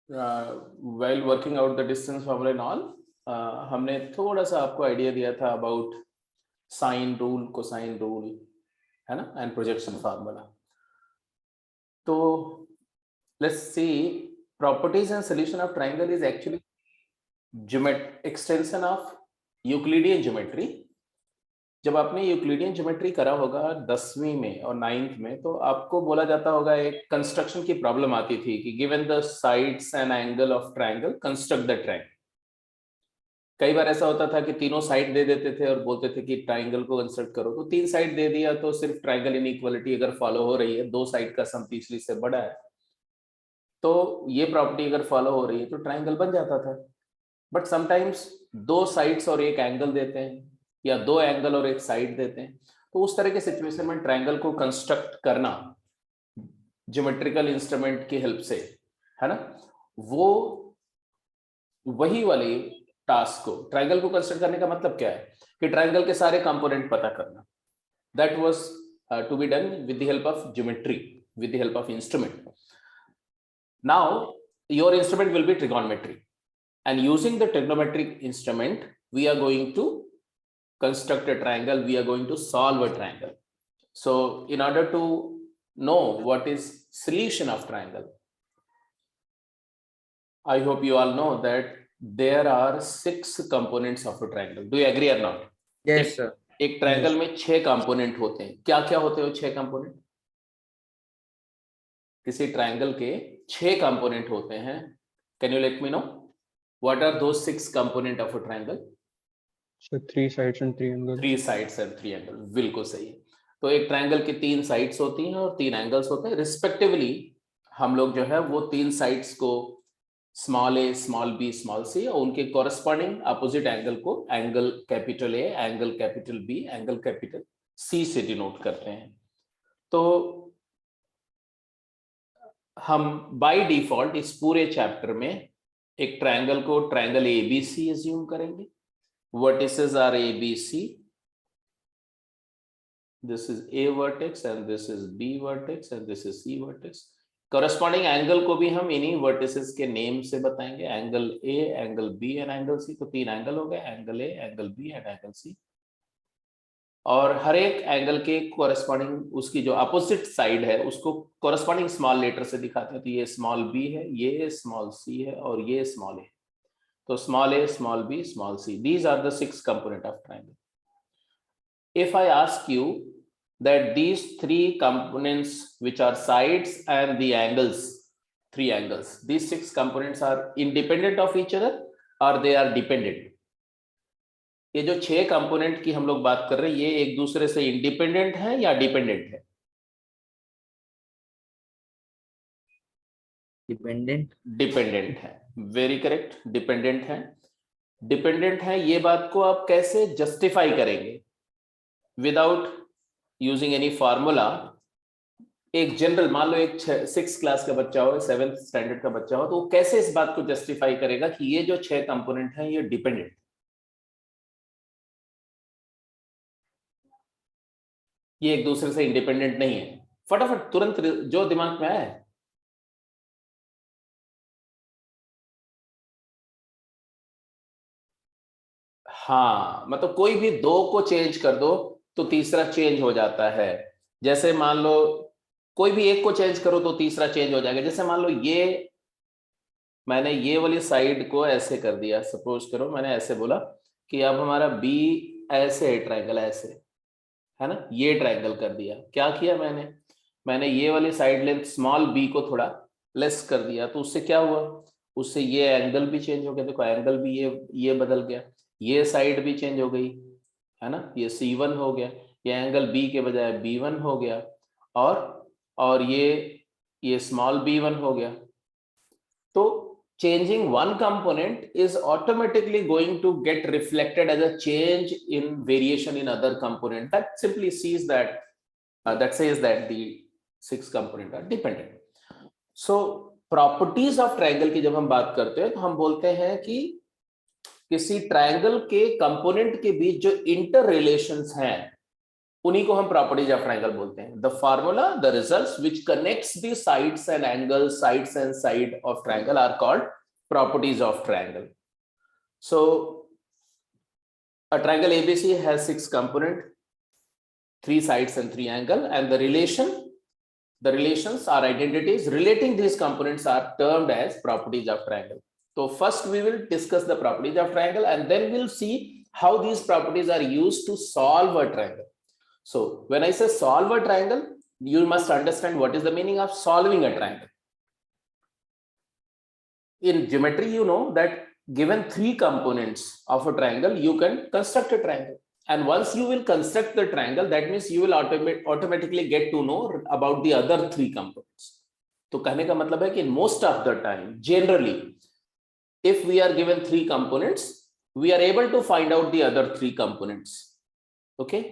while working out the distance formula and all, हमने थोड़ा सा आपको आइडिया दिया था about sine rule, cosine rule, है ना, एंड प्रोजेक्शन फार्मूला. तो let's see, properties and solution of triangle is actually extension of Euclidean geometry. जब आपने यूक्लिडियन ज्योमेट्री करा होगा 10वीं में और 9th में, तो आपको बोला जाता होगा, एक कंस्ट्रक्शन की प्रॉब्लम आती थी कि given the sides and angle of triangle construct the triangle. कई बार ऐसा होता था कि तीनों साइड दे देते थे और बोलते थे कि ट्राइंगल को कंस्ट्रक्ट करो. तो 3 साइड दे दिया तो सिर्फ ट्राइंगल इनइक्वालिटी अगर फॉलो हो रही है, 2 साइड का सम तीसरी से बड़ा है, तो ये प्रॉपर्टी अगर फॉलो हो रही है तो ट्राइंगल बन जाता था. बट समटाइम्स 2 साइड्स और एक एंगल देते हैं, या 2 एंगल और एक साइड देते हैं. तो उस तरह के सिचुएशन में ट्राइंगल को कंस्ट्रक्ट करना ज्योमेट्रिकल इंस्ट्रूमेंट की हेल्प से, है ना, वो वही वाली टास्क को, ट्राइंगल को कंस्ट्रक्ट करने का मतलब क्या है कि ट्राइंगल के सारे कंपोनेंट पता करना. That was to be done with the help of geometry, with the help of instrument. Now your instrument will be trigonometry, and using the trigonometric instrument we are going to construct a triangle, we are going to solve a triangle. So in order to know what is solution of triangle, I hope you all know that there are 6 components of a triangle. Do you agree or not? Yes sir. एक triangle में 6 component होते हैं. क्या क्या होते हैं वो 6 component? किसी ट्रायंगल के 6 कंपोनेंट होते हैं. Can you let me know what are those 6 component of a triangle? So 3 sides and 3 angles. 3 sides and 3 angles, बिल्कुल सही है. तो एक ट्रायंगल की 3 साइड्स होती हैं और 3 एंगल्स होते हैं रिस्पेक्टिवली. हम लोग जो है वो 3 साइड्स को small A, small B, small C, और उनके कॉरेस्पॉन्डिंग अपोजिट एंगल को angle capital A, angle capital B, angle capital C से डिनोट करते हैं. तो हम बाय डिफॉल्ट इस पूरे चैप्टर में एक ट्रायंगल को ट्रायंगल एबीसी एज्यूम करेंगे. Vertices are ABC. This is A vertex and this is B vertex and this is C vertex. Corresponding angle को भी हम इन्हीं वर्टिसेस के नेम से बताएंगे, angle A, angle B and angle C. तो 3 angle हो गए, angle A, angle B and angle C. और हर एक एंगल के कॉरेस्पॉन्डिंग उसकी जो अपोजिट साइड है उसको कॉरेस्पॉन्डिंग स्मॉल लेटर से दिखाते हैं. तो ये स्मॉल बी है, ये स्मॉल सी है और ये स्मॉल ए. तो small A, small B, small C, these are the 6 component of triangle. If I ask you that these 3 components which are sides and the angles, 3 angles, these 6 components are independent of each other or they are dependent? ये जो 6 component की हम लोग बात कर रहे हैं, ये एक दूसरे से इंडिपेंडेंट है या डिपेंडेंट है? डिपेंडेंट. डिपेंडेंट है. वेरी करेक्ट, डिपेंडेंट है. डिपेंडेंट है, ये बात को आप कैसे जस्टिफाई करेंगे विदाउट यूजिंग एनी फार्मूला? एक जनरल, मान लो एक 6th क्लास का बच्चा हो, 7th स्टैंडर्ड का बच्चा हो, तो वो कैसे इस बात को जस्टिफाई करेगा कि ये जो 6 कंपोनेंट हैं ये डिपेंडेंट, ये एक दूसरे से इंडिपेंडेंट नहीं है? फटाफट तुरंत जो दिमाग में आए. हाँ, मतलब कोई भी 2 को चेंज कर दो तो तीसरा चेंज हो जाता है. जैसे मान लो कोई भी एक को चेंज करो तो तीसरा चेंज हो जाएगा. जैसे मान लो ये, मैंने ये वाली साइड को ऐसे कर दिया, सपोज करो मैंने ऐसे बोला कि अब हमारा बी ऐसे है, ट्रायंगल ऐसे है ना, ये ट्रायंगल कर दिया. क्या किया मैंने ये वाली साइड लेंथ स्मॉल बी को थोड़ा लेस कर दिया. तो उससे क्या हुआ, उससे ये एंगल भी चेंज हो गया. देखो एंगल भी ये बदल गया, ये साइड भी चेंज हो गई, है ना, ये C1 हो गया, ये एंगल बी के बजाय B1 हो गया, और ये स्मॉल b1 हो गया. तो changing one component is automatically going to get reflected as a change in variation in other component. That simply says that the 6 component are dependent. So properties of triangle की जब हम बात करते हैं तो हम बोलते हैं कि किसी ट्रायंगल के कंपोनेंट के बीच जो इंटर रिलेशंस हैं उन्हीं को हम प्रॉपर्टीज ऑफ ट्रायंगल बोलते हैं. The formula, the results which connects the sides and angles, sides and side of triangle are called properties of triangle. So a triangle ABC has 6 components, 3 sides and 3 angles, and the relations are identities relating these components are termed as properties of triangle. So first we will discuss the properties of triangle, and then we'll see how these properties are used to solve a triangle. So when I say solve a triangle, you must understand what is the meaning of solving a triangle. In geometry, you know that given 3 components of a triangle, you can construct a triangle. And once you will construct the triangle, that means you will automatically get to know about the other 3 components. तो कहने का मतलब है कि most of the time, generally, if we are given 3 components, we are able to find out the other 3 components. Okay,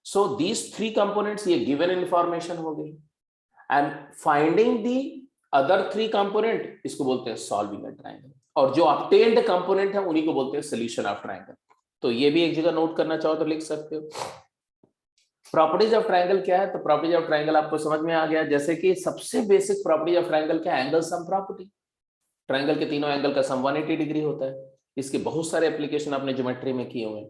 so these 3 components ये given information हो गई, and finding the other 3 component, इसको बोलते हैं solving a triangle. और जो obtained component है उन्हीं को बोलते हैं solution of triangle. तो ये भी एक जगह नोट करना चाहो तो लिख सकते हो. प्रॉपर्टीज ऑफ ट्रायंगल क्या है? तो प्रॉपर्टीज ऑफ ट्रायंगल आपको समझ में आ गया. जैसे कि सबसे बेसिक प्रॉपर्टी ऑफ ट्रायंगल क्या है? Angle sum property. ट्रायंगल के तीनों एंगल का सम 180 डिग्री होता है. इसके बहुत सारे एप्लीकेशन आपने ज्योमेट्री में किए हुए हैं.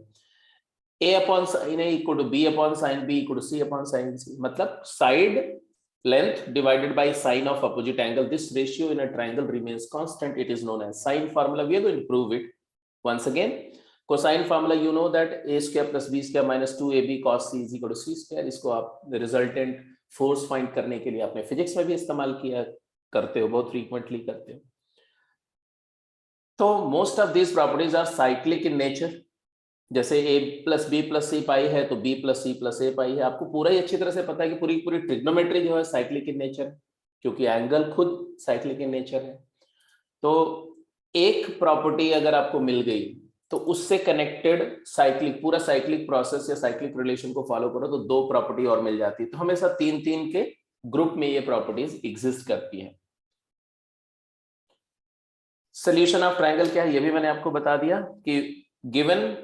a upon sin a equal to b upon sin b equal to c upon sin c. मतलब side length divided by sine of opposite angle. This ratio in a triangle remains constant. It is known as sine formula. We are going to prove it once again. Cosine formula, you know that a square plus b square minus 2ab cos c is equal to c square. इसको आप resultant force find करने के लिए आपने physics में भी इस्तेमाल किया करते हो, बहुत फ्रीक्वेंटली करते हो. तो most of these properties are cyclic in nature. जैसे a plus B plus C pi है तो b plus C plus A pi है. आपको पूरा ही अच्छी तरह से पता है कि पूरी पूरी ट्रिग्नोमेट्री जो है साइक्लिक इन नेचर, क्योंकि एंगल खुद साइक्लिक इन नेचर है. तो एक प्रॉपर्टी अगर आपको मिल गई तो उससे कनेक्टेड साइक्लिक, पूरा साइक्लिक प्रोसेस या साइक्लिक रिलेशन को फॉलो करो तो 2 प्रॉपर्टी और मिल जाती है. तो हमेशा 3-3 के ग्रुप में ये प्रॉपर्टीज एग्जिस्ट करती हैं. सॉल्यूशन ऑफ ट्रायंगल क्या है ये भी मैंने आपको बता दिया कि given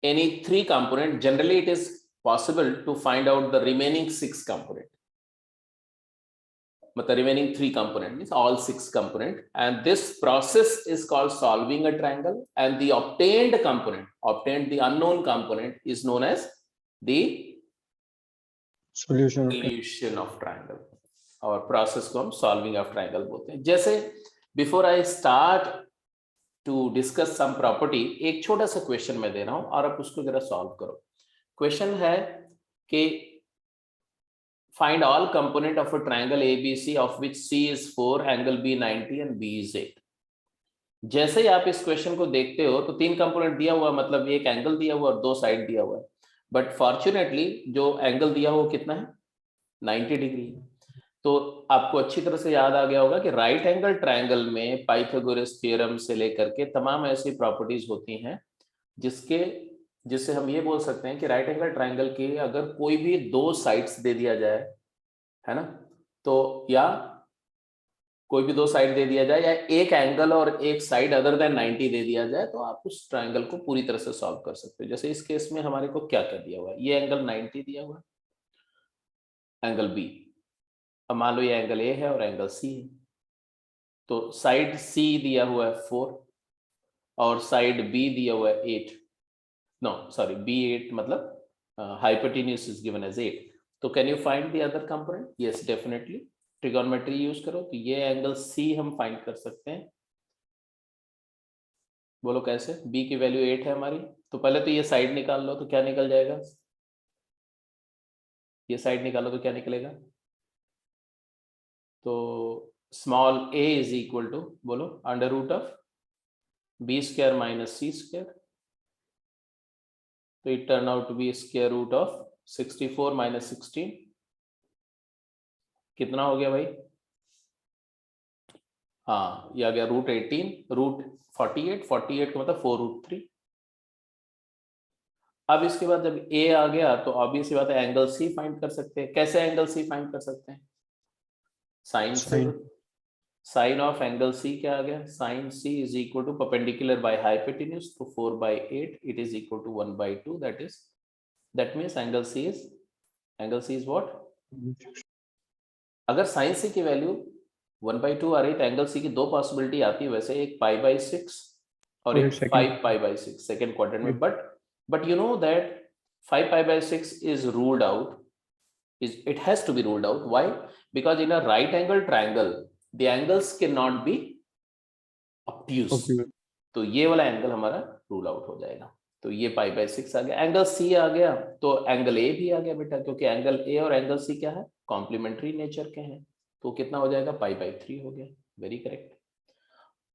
any 3 component, generally it is possible to find out the remaining 6 component. but the remaining 3 component means all 6 component, and this process is called solving a triangle, and the obtained the unknown component is known as the solution of triangle. और process को हम solving of triangle बोलते हैं. जैसे before I start to discuss some property, एक छोटा सा question मैं दे रहा हूं और आप उसको जरा सॉल्व करो. क्वेश्चन है कि find all component of a triangle ABC of which C is 4, angle B 90 and B is 8. जैसे ही आप इस क्वेश्चन को देखते हो तो 3 कंपोनेंट दिया हुआ, मतलब एक एंगल दिया हुआ और 2 साइड दिया हुआ है. बट फॉर्चुनेटली जो एंगल दिया हुआ कितना है? 90 डिग्री. तो आपको अच्छी तरह से याद आ गया होगा कि राइट एंगल ट्रायंगल में पाइथागोरस थ्योरम से लेकर के तमाम ऐसी प्रॉपर्टीज होती हैं जिससे हम ये बोल सकते हैं कि राइट एंगल ट्रायंगल के अगर कोई भी 2 साइड्स दे दिया जाए, है ना, तो या कोई भी 2 साइड दे दिया जाए या एक एंगल और एक साइड अदर देन 90 दे दिया जाए तो आप उस ट्रायंगल को पूरी तरह से सॉल्व कर सकते हो. जैसे इस केस में हमारे को क्या क्या दिया हुआ है? ये एंगल 90 दिया हुआ है, एंगल बी. अब मान लो ये एंगल ए है और एंगल सी है. तो साइड सी दिया हुआ है 4 और साइड बी दिया हुआ है 8. No, sorry, B8 मतलब hypotenuse is given as 8. तो can you find the other component? Yes, definitely. Trigonometry use करो तो ये एंगल C हम फाइंड कर सकते हैं. बोलो कैसे? B की वैल्यू 8 है हमारी. तो पहले तो ये साइड निकाल लो तो क्या निकल जाएगा? ये साइड निकालो तो क्या निकलेगा? तो small a is equal to, बोलो, under root of B square minus C square. तो it turned out to be square root of 64 minus 16. कितना हो गया भाई? हाँ, ये आ गया रूट 18, रूट 48 का मतलब 4 रूट 3. अब इसके बाद जब a आ गया तो ऑब्वियस सी बात है एंगल C फाइंड कर सकते हैं. कैसे एंगल C फाइंड कर सकते हैं? साइन से. साइन ऑफ एंगल C क्या आ गया? Sine C is equal to perpendicular by hypotenuse, तो 4/8 it is equal to 1/2. That means angle C is angle C is what? अगर साइन सी की वैल्यू 1/2 आ रही तो एंगल सी की दो पॉसिबिलिटी आती है वैसे, एक π/6 और एक 5π/6 सेकेंड क्वाड्रेंट में, but you know that 5π/6 is ruled out, it has to be ruled out. Why? Because in a right angle triangle the angles cannot be obtuse. तो ये वाला एंगल हमारा रूल आउट हो जाएगा। तो ये π/6 आ गया, एंगल सी आ गया तो एंगल ए भी आ गया बेटा, क्योंकि एंगल ए और एंगल सी क्या है? कॉम्प्लीमेंट्री नेचर के हैं। तो कितना हो जाएगा? π/3 हो गया। Very correct.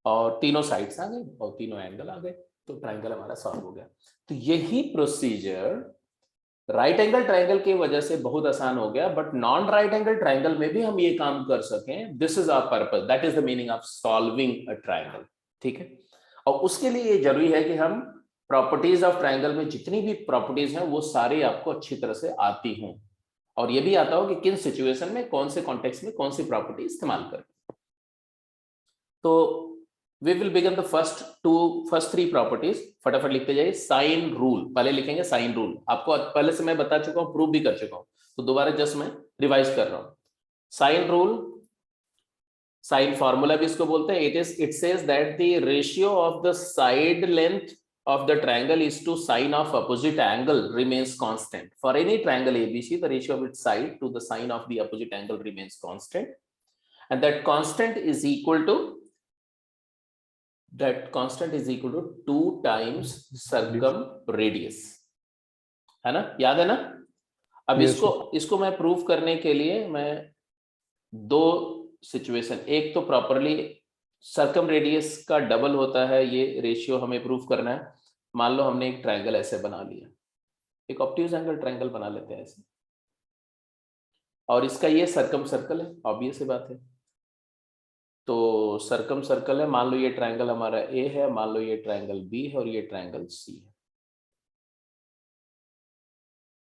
और तीनों साइड्स आ गए और तीनों एंगल आ गए, तो ट्राइंगल हमारा सॉल्व हो गया। तो यही प्रोसीजर राइट एंगल ट्राइंगल की वजह से बहुत आसान हो गया, but non right angle triangle में भी हम ये काम कर सकें, this is our purpose, that is the meaning of solving a triangle. ठीक है, और उसके लिए ये जरूरी है कि हम प्रॉपर्टीज ऑफ ट्राइंगल में जितनी भी प्रॉपर्टीज हैं वो सारी आपको अच्छी तरह से आती हों, और ये भी आता हो कि किन सिचुएशन में कौन से कॉन्टेक्स्ट में कौन सी प्रॉपर्टी इस्तेमाल करें। तो we will begin the first three properties. फटाफट लिखते जाइए। साइन रूल पहले लिखेंगे। साइन रूल आपको पहले से मैं बता चुका हूं, प्रूव भी कर चुका हूं, तो दोबारा जस्ट मैं रिवाइज कर रहा हूं। साइन रूल, साइन फॉर्मूला भी इसको बोलते हैं। It says that the ratio of the side length of the triangle is to sine of opposite angle remains constant. For any triangle ABC, the ratio of its side to the sine of the opposite angle remains constant, and that constant is equal to 2 times circumradius, है ना? याद है ना? अब इसको मैं prove करने के लिए मैं दो सिचुएशन, एक तो प्रॉपरली सर्कमरेडियस का डबल होता है ये रेशियो हमें प्रूव करना है। मान लो हमने एक ट्रायंगल ऐसे बना लिया, एक ऑब्ट्यूज एंगल ट्रायंगल बना लेते हैं ऐसे, और इसका ये सर्कम सर्कल है, ऑब्वियस बात है। तो सर्कम सर्कल है, मान लो ये ट्रायंगल हमारा ए है, मान लो ये ट्रायंगल बी है और ये ट्रायंगल सी है।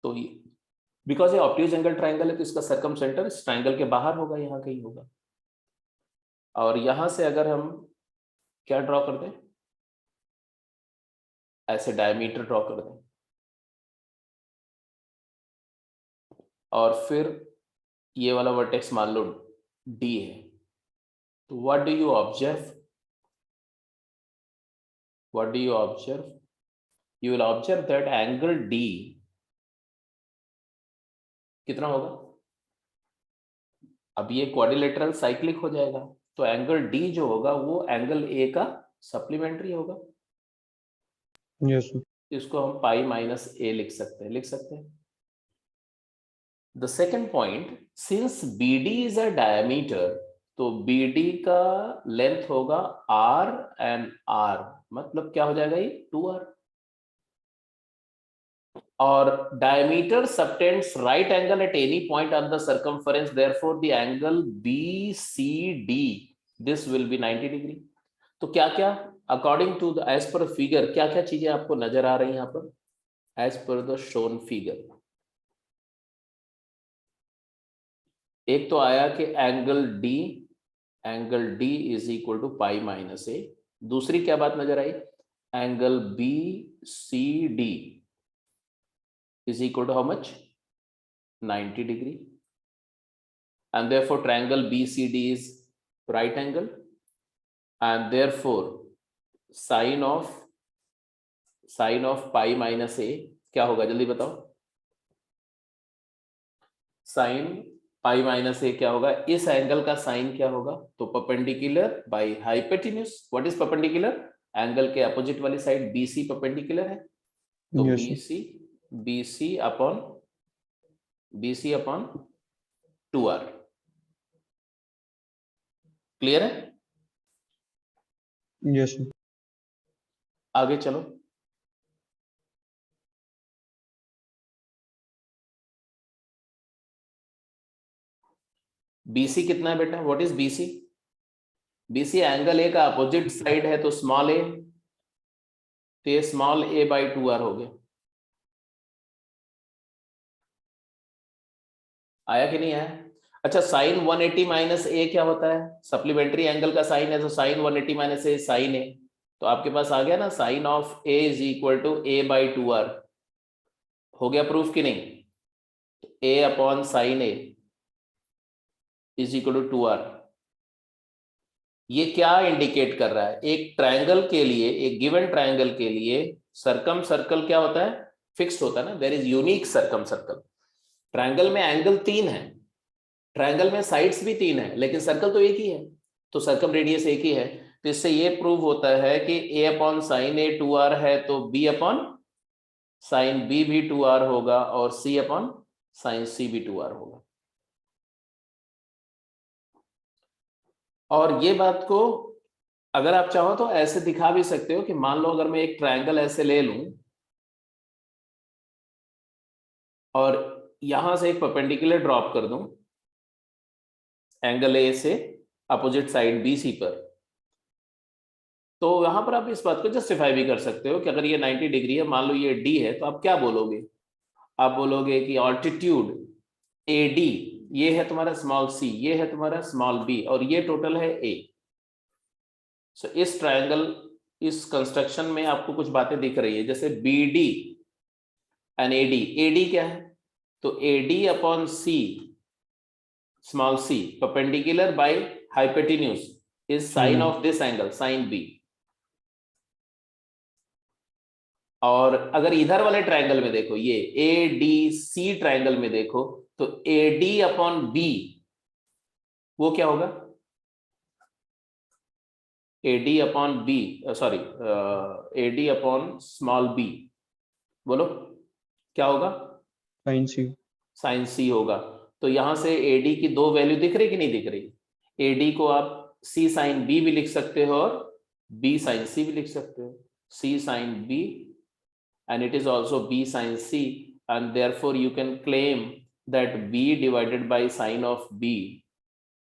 तो बिकॉज ये ऑब्ट्यूज एंगल ट्रायंगल है तो इसका सर्कम सेंटर इस ट्रायंगल के बाहर होगा, यहाँ कहीं होगा। और यहां से अगर हम क्या ड्रॉ कर दें, ऐसे डायमीटर ड्रॉ कर दें, और फिर ये वाला वर्टेक्स मान लो डी है, तो what do you observe? You will observe that angle D कितना होगा? अब ये क्वाड्रिलेटरल साइक्लिक हो जाएगा, तो एंगल D जो होगा वो एंगल A का सप्लीमेंट्री होगा। Yes sir. इसको हम पाई माइनस A लिख सकते हैं। The second point, since BD is a diameter, तो BD का लेंथ होगा R एंड R, मतलब क्या हो जाएगा ये 2R। और diameter subtends right angle at any point on the circumference, therefore the angle BCD this will be 90 degree. तो क्या क्या अकॉर्डिंग टू द एज पर फिगर क्या क्या चीजें आपको नजर आ रही हैं यहाँ पर as per the shown figure? एक तो आया कि angle D is equal to pi minus A। दूसरी क्या बात नजर आई? Angle BCD is equal to how much? 90 degree. And therefore triangle BCD is right angle, and therefore sine of pi minus A क्या होगा? जल्दी बताओ। साइन पाई माइनस A क्या होगा? इस एंगल का साइन क्या होगा? तो perpendicular by hypotenuse. What is perpendicular? Angle के अपोजिट वाली साइड BC परपेंडिकुलर है, तो BC अपॉन 2R। क्लियर है? Yes sir. आगे चलो। BC कितना है बेटा? What is BC? BC angle A का अपोजिट साइड है, तो स्मॉल a, तो ये स्मॉल a बाई 2R हो गया। आया कि नहीं आया? अच्छा, साइन 180 माइनस A क्या होता है? सप्लीमेंट्री एंगल का साइन है, तो sine 180 minus A sine A, तो आपके पास आ गया ना, sine of A is equal to A by 2R। हो गया प्रूफ कि नहीं? a upon sine A is equal to 2r। ये क्या इंडिकेट कर रहा है? एक ट्रायंगल के लिए, एक गिवन ट्रायंगल के लिए सरकम सर्कल क्या होता है? फिक्स्ड होता है ना। There is unique circumcircle. Triangle में एंगल 3 है, ट्रायंगल में साइड्स भी 3 है, लेकिन सर्कल तो एक ही है, तो सरकम रेडियस एक ही है। तो इससे ये प्रूव होता है कि a upon sine A 2r है, तो b अपॉन साइन b भी 2r होगा, और c अपॉन साइन c भी 2r होगा। और ये बात को अगर आप चाहो तो ऐसे दिखा भी सकते हो कि मान लो अगर मैं एक ट्रायंगल ऐसे ले लूं और यहां से एक परपेंडिकुलर ड्रॉप कर दूं एंगल ए से अपोजिट साइड BC पर, तो यहां पर आप इस बात को जस्टिफाई भी कर सकते हो कि अगर ये 90 डिग्री है, मान लो ये D है, तो आप क्या बोलोगे? आप बोलोगे कि ऑल्टीट्यूड AD ये है तुम्हारा स्मॉल c, ये है तुम्हारा स्मॉल b, और ये टोटल है a। सो इस ट्रायंगल, इस कंस्ट्रक्शन में आपको कुछ बातें दिख रही है, जैसे BD एंड AD क्या है? तो AD upon C small c perpendicular by hypotenuse is sine of this angle sine B। और अगर इधर वाले ट्रायंगल में देखो, ये ADC ट्रायंगल में देखो, तो AD अपॉन B वो क्या होगा? AD upon B, sorry AD upon small b, बोलो क्या होगा? Sign C. साइन C होगा। तो यहां से AD की दो वैल्यू दिख रही कि नहीं दिख रही? AD को आप C साइन B भी लिख सकते हो और B साइन C भी लिख सकते हो। C sine B and it is also B sin C, and therefore you can claim that B divided by sine of B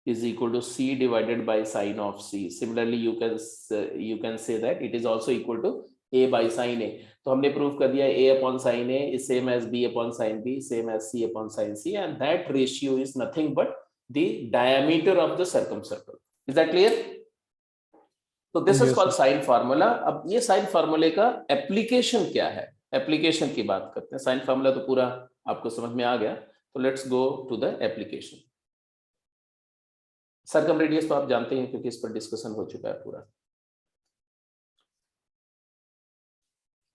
is equal to C divided by sine of C. Similarly you can say that it is also equal to A by sin A. तो हमने prove कर दिया A upon sin A is same as B upon sin B, same as C upon sin C, and that ratio is nothing but the diameter of the circumcircle. Is that clear? तो this is called sine formula. अब ये sign फार्मूले का application क्या है, application की बात करते हैं। साइन फार्मूला तो पूरा आपको समझ में आ गया, तो let's go to the application. Circumradius तो आप जानते हैं क्योंकि इस पर डिस्कशन हो चुका है पूरा।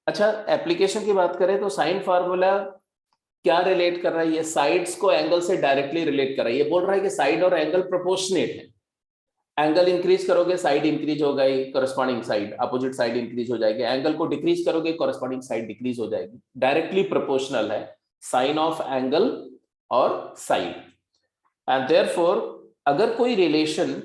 अच्छा, एप्लीकेशन की बात करें तो साइन फार्मूला क्या रिलेट कर रहा है? ये साइड्स को एंगल से डायरेक्टली रिलेट कर रहा है। ये बोल रहा है कि साइड और एंगल प्रोपोर्शनेट है। एंगल इंक्रीज करोगे साइड इंक्रीज हो गई, corresponding side opposite side increase हो जाएगी। एंगल को डिक्रीज करोगे कॉरेस्पॉन्डिंग साइड डिक्रीज हो जाएगी। डायरेक्टली प्रोपोर्शनल है साइन ऑफ एंगल और साइड। एंड देयरफॉर अगर कोई रिलेशन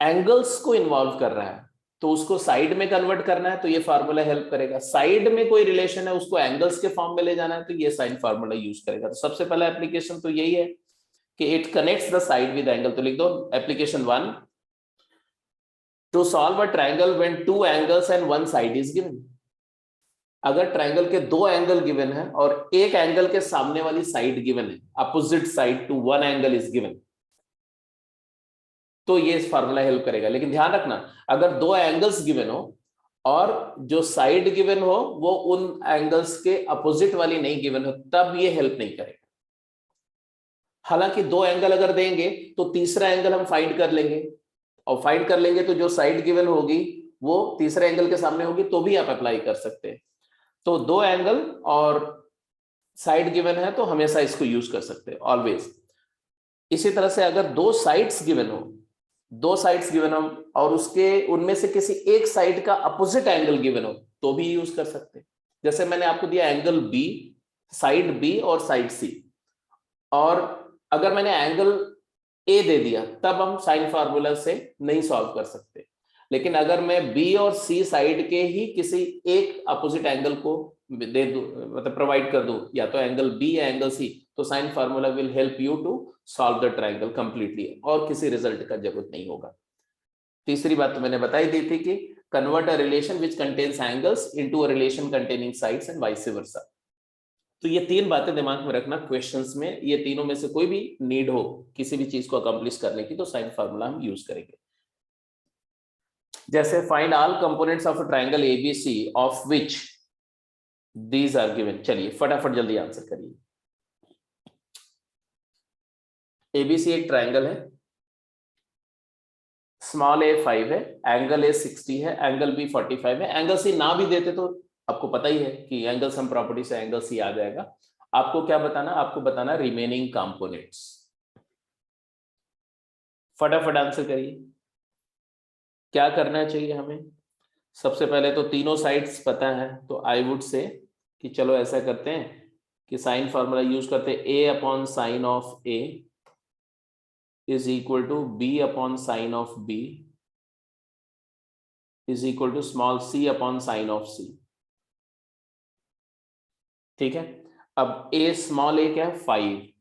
एंगल्स को इन्वॉल्व कर रहा है तो उसको साइड में कन्वर्ट करना है, तो ये फार्मूला हेल्प करेगा। साइड में कोई रिलेशन है उसको एंगल्स के फॉर्म में ले जाना है, तो ये साइन फार्मूला यूज करेगा। तो सबसे पहला एप्लीकेशन तो यही है कि it connects the side with angle. तो लिख दो application 1, to solve a triangle when two angles and one side is given। अगर ट्रायंगल के दो एंगल गिवन है और एक एंगल के सामने वाली साइड गिवन है, opposite side to one angle is given, तो ये इस फार्मूला हेल्प करेगा। लेकिन ध्यान रखना, अगर दो एंगल्स गिवन हो और जो साइड गिवन हो वो उन एंगल्स के अपोजिट वाली नहीं गिवन हो, तब ये हेल्प नहीं करेगा। हालांकि दो एंगल अगर देंगे तो तीसरा एंगल हम फाइंड कर लेंगे, और फाइंड कर लेंगे तो जो साइड गिवन होगी वो तीसरे एंगल के सामने होगी, तो भी आप अप्लाई कर सकते हैं। तो दो एंगल और साइड गिवन है तो हमेशा इसको यूज कर सकते हैं, ऑलवेज। इसी तरह से अगर दो साइड्स गिवन हो, दो साइड्स गिवन हो और उसके उनमें से किसी एक साइड का अपोजिट एंगल गिवन हो, तो भी यूज कर सकते हैं। जैसे मैंने आपको दिया एंगल बी, साइड बी और साइड सी, और अगर मैंने एंगल ए दे दिया तब हम साइन फार्मूला से नहीं सॉल्व कर सकते। लेकिन अगर मैं बी और सी साइड के ही किसी एक अपोजिट एंगल को दे दूं, मतलब प्रोवाइड कर दूं, या तो एंगल बी या एंगल सी, तो sine formula will help you to solve the triangle completely, और किसी रिजल्ट का जरूरत नहीं होगा। तीसरी बात तो मैंने बताई दी थी कि convert a relation which contains angles into a relation containing sides and vice versa. तो ये तीन बातें दिमाग में रखना क्वेश्चंस में, ये तीनों में से कोई भी नीड हो किसी भी चीज को अकम्प्लिश करने की, तो साइन फार्मूला हम यूज करेंगे। जैसे find all components of a triangle ABC of which these are given. चलिए फटाफट जल्दी आंसर करिए। एबीसी एक ट्रायंगल है, स्मॉल ए 5 है, एंगल ए 60 है, एंगल बी 45 है। एंगल सी ना भी देते तो आपको पता ही है कि एंगल सम प्रॉपर्टी से एंगल सी आ जाएगा। आपको क्या बताना, आपको बताना रिमेनिंग कंपोनेंट्स। फटाफट आंसर करिए, क्या करना चाहिए हमें। सबसे पहले तो तीनों साइड्स पता है, तो आई वुड से कि चलो ऐसा करते हैं कि साइन फार्मूला यूज करते हैं, A upon sine of A is equal to B upon sine of B is equal to small C upon sine of C. ठीक है, अब ए स्मॉल ए क्या है 5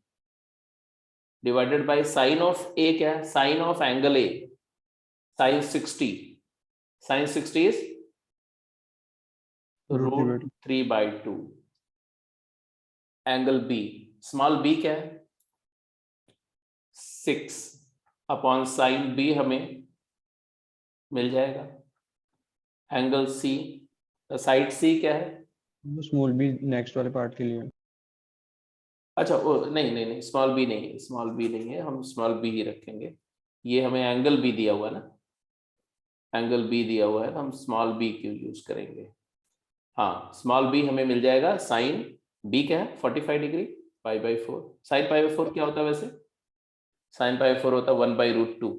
divided by sine of A क्या है, sign of angle A sine 60, sine 60 is root 3/2। Angle B small B क्या है 6 upon sine B हमें मिल जाएगा। एंगल सी साइड सी क्या है, स्मॉल बी नेक्स्ट वाले पार्ट के लिए। अच्छा नहीं नहीं नहीं, स्मॉल बी नहीं है, स्मॉल बी नहीं है, हम स्मॉल बी ही रखेंगे। ये हमें एंगल बी दिया हुआ है ना, एंगल बी दिया हुआ है तो हम स्मॉल बी क्यों यूज करेंगे। हाँ स्मॉल बी हमें मिल जाएगा, साइन बी क्या है 45 डिग्री π/4। साइन π/4 क्या होता है वैसे, साइन π/4 होता है 1/√2,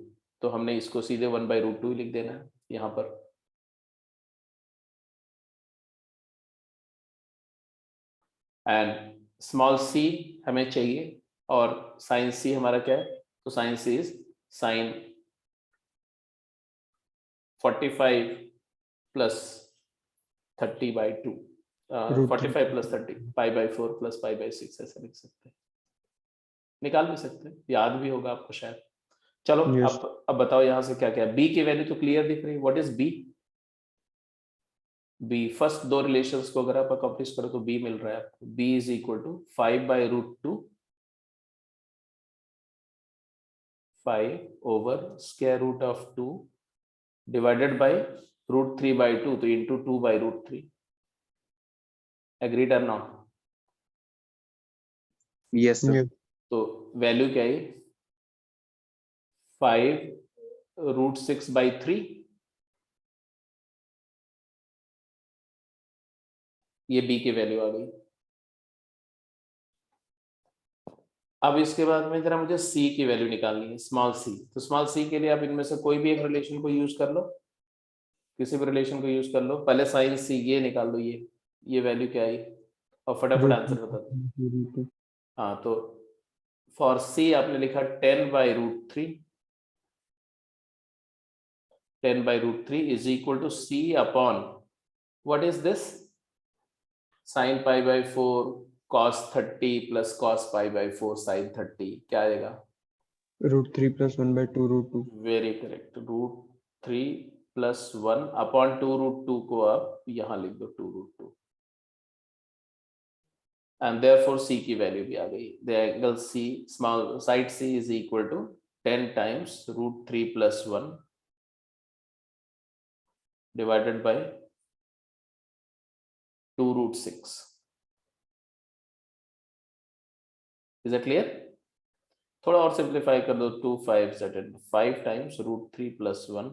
तो हमने इसको सीधे 1/√2 लिख देना है यहाँ पर। एंड स्मॉल सी हमें चाहिए, और साइन सी हमारा क्या है, तो sine C is sine 45 plus 30/2, root 45 plus 30 π/4 plus π/6 ऐसा लिख सकते हैं, निकाल भी सकते हैं, याद भी होगा आपको शायद। चलो यस अब बताओ यहाँ से क्या क्या है। बी की वैल्यू तो क्लियर दिख रही है, what is B. B first दो रिलेशंस को अगर आप अकॉम्प्लिश करो तो बी मिल रहा है आपको, B is equal to 5/√2 5 over square root of 2 divided by √3/2, तो इंटू 2/√3। एग्रीड और नॉट। Yes sir. तो वैल्यू क्या है 5√6/3, ये बी की वैल्यू आ गई। अब इसके बाद में जरा मुझे सी की वैल्यू निकालनी है, स्मॉल सी। तो स्मॉल सी के लिए आप इनमें से कोई भी एक रिलेशन को यूज कर लो, किसी भी रिलेशन को यूज कर लो। पहले साइन सी ये निकाल लो, ये वैल्यू क्या आई, और फटाफट रूट आंसर बता दो। हाँ तो फॉर सी आपने लिखा 10/√3, 10/√3 is equal to C upon what is this, sine π/4 cos 30 plus cos π/4 sin 30, क्या आएगा √3 + 1/2√2। वेरी करेक्ट, √3 + 1 अपॉन 2√2 को आप यहां लिख दो 2√2, एंड देयरफॉर सी की वैल्यू भी आ गई। The angle C small side C is equal to 10 times √3 + 1 divided by 2√6। Is it clear. थोड़ा और सिंप्लीफाई कर दो, 2 5 5 times √3 + 1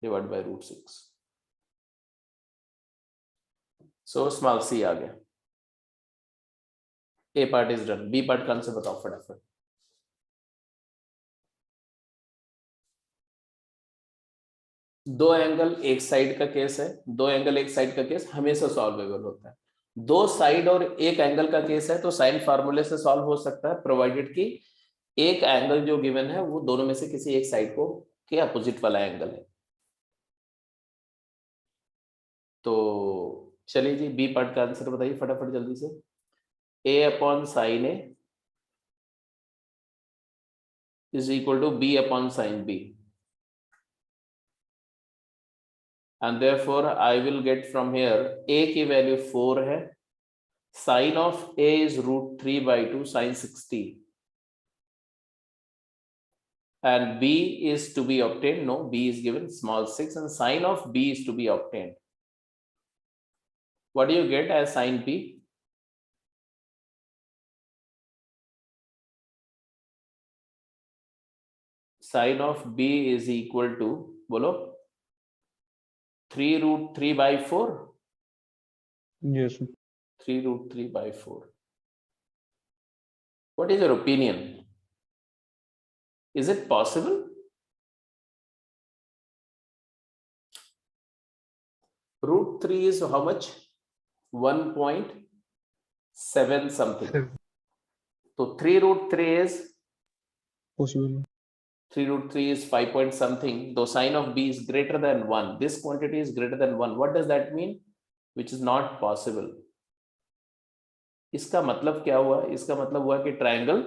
divide by √6। So small C आ गया। A part is done, B part का आंसर बताओ फटाफट। दो एंगल एक साइड का केस है, दो एंगल एक साइड का केस हमेशा सॉल्वेबल होता है। दो साइड और एक एंगल का केस है तो साइन फार्मूले से सॉल्व हो सकता है, प्रोवाइडेड कि एक एंगल जो गिवन है वो दोनों में से किसी एक साइड को के अपोजिट वाला एंगल है। तो चलिए जी बी पार्ट का आंसर बताइए फटाफट जल्दी से। A upon sine A is equal to B upon sine B, and therefore I will get from here a की वैल्यू 4 है, sign of a is √3/2 sin 60, and b is to be obtained, no b is given small 6 and sin of b is to be obtained. What do you get as sin b, sine of B is equal to, बोलो, 3√3/4. Yes, sir. 3√3/4. What is your opinion? Is it possible? √3 is how much? 1.7 something. So 3√3 is Possible. 3√3 is 5 point something. Though sine of b is greater than 1. This quantity is greater than 1. What does that mean? Which is not possible. इसका मतलब क्या हुआ? इसका मतलब हुआ कि triangle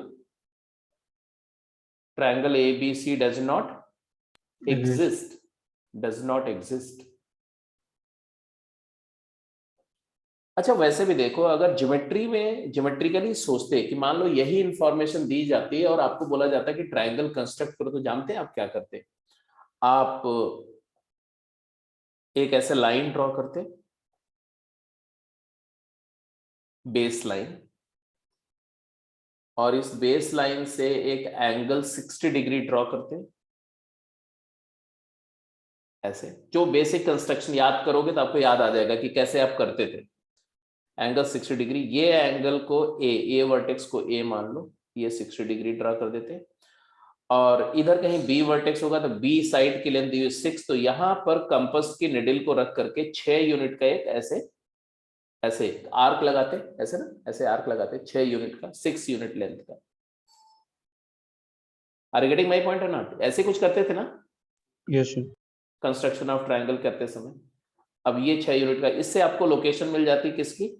ABC does not exist. Does not exist. अच्छा, वैसे भी देखो, अगर ज्योमेट्री में ज्योमेट्रिकली सोचते कि मान लो यही इंफॉर्मेशन दी जाती है और आपको बोला जाता है कि ट्रायंगल कंस्ट्रक्ट करो, तो जानते हैं आप क्या करते? आप एक ऐसे लाइन ड्रॉ करते, बेस लाइन, और इस बेस लाइन से एक एंगल 60 डिग्री ड्रॉ करते, ऐसे। जो बेसिक कंस्ट्रक्शन याद करोगे तो आपको याद आ जाएगा कि कैसे आप करते थे। एंगल 60 डिग्री, ये एंगल को ए वर्टेक्स को ए मान लो, ये 60 डिग्री ड्रा कर देते, और इधर कहीं बी वर्टेक्स होगा तो बी साइड की लेंथ दी हुई 6, तो यहां पर कंपास की निडल को रख करके 6 यूनिट का एक ऐसे ऐसे आर्क लगाते, ऐसे ना, ऐसे आर्क लगाते 6 यूनिट का, 6 यूनिट लेंथ का। Are you getting my point और नॉट? ऐसे कुछ करते थे ना Yes, sir. Construction of triangle करते समय। अब ये 6 यूनिट का, इससे आपको लोकेशन मिल जाती किसकी?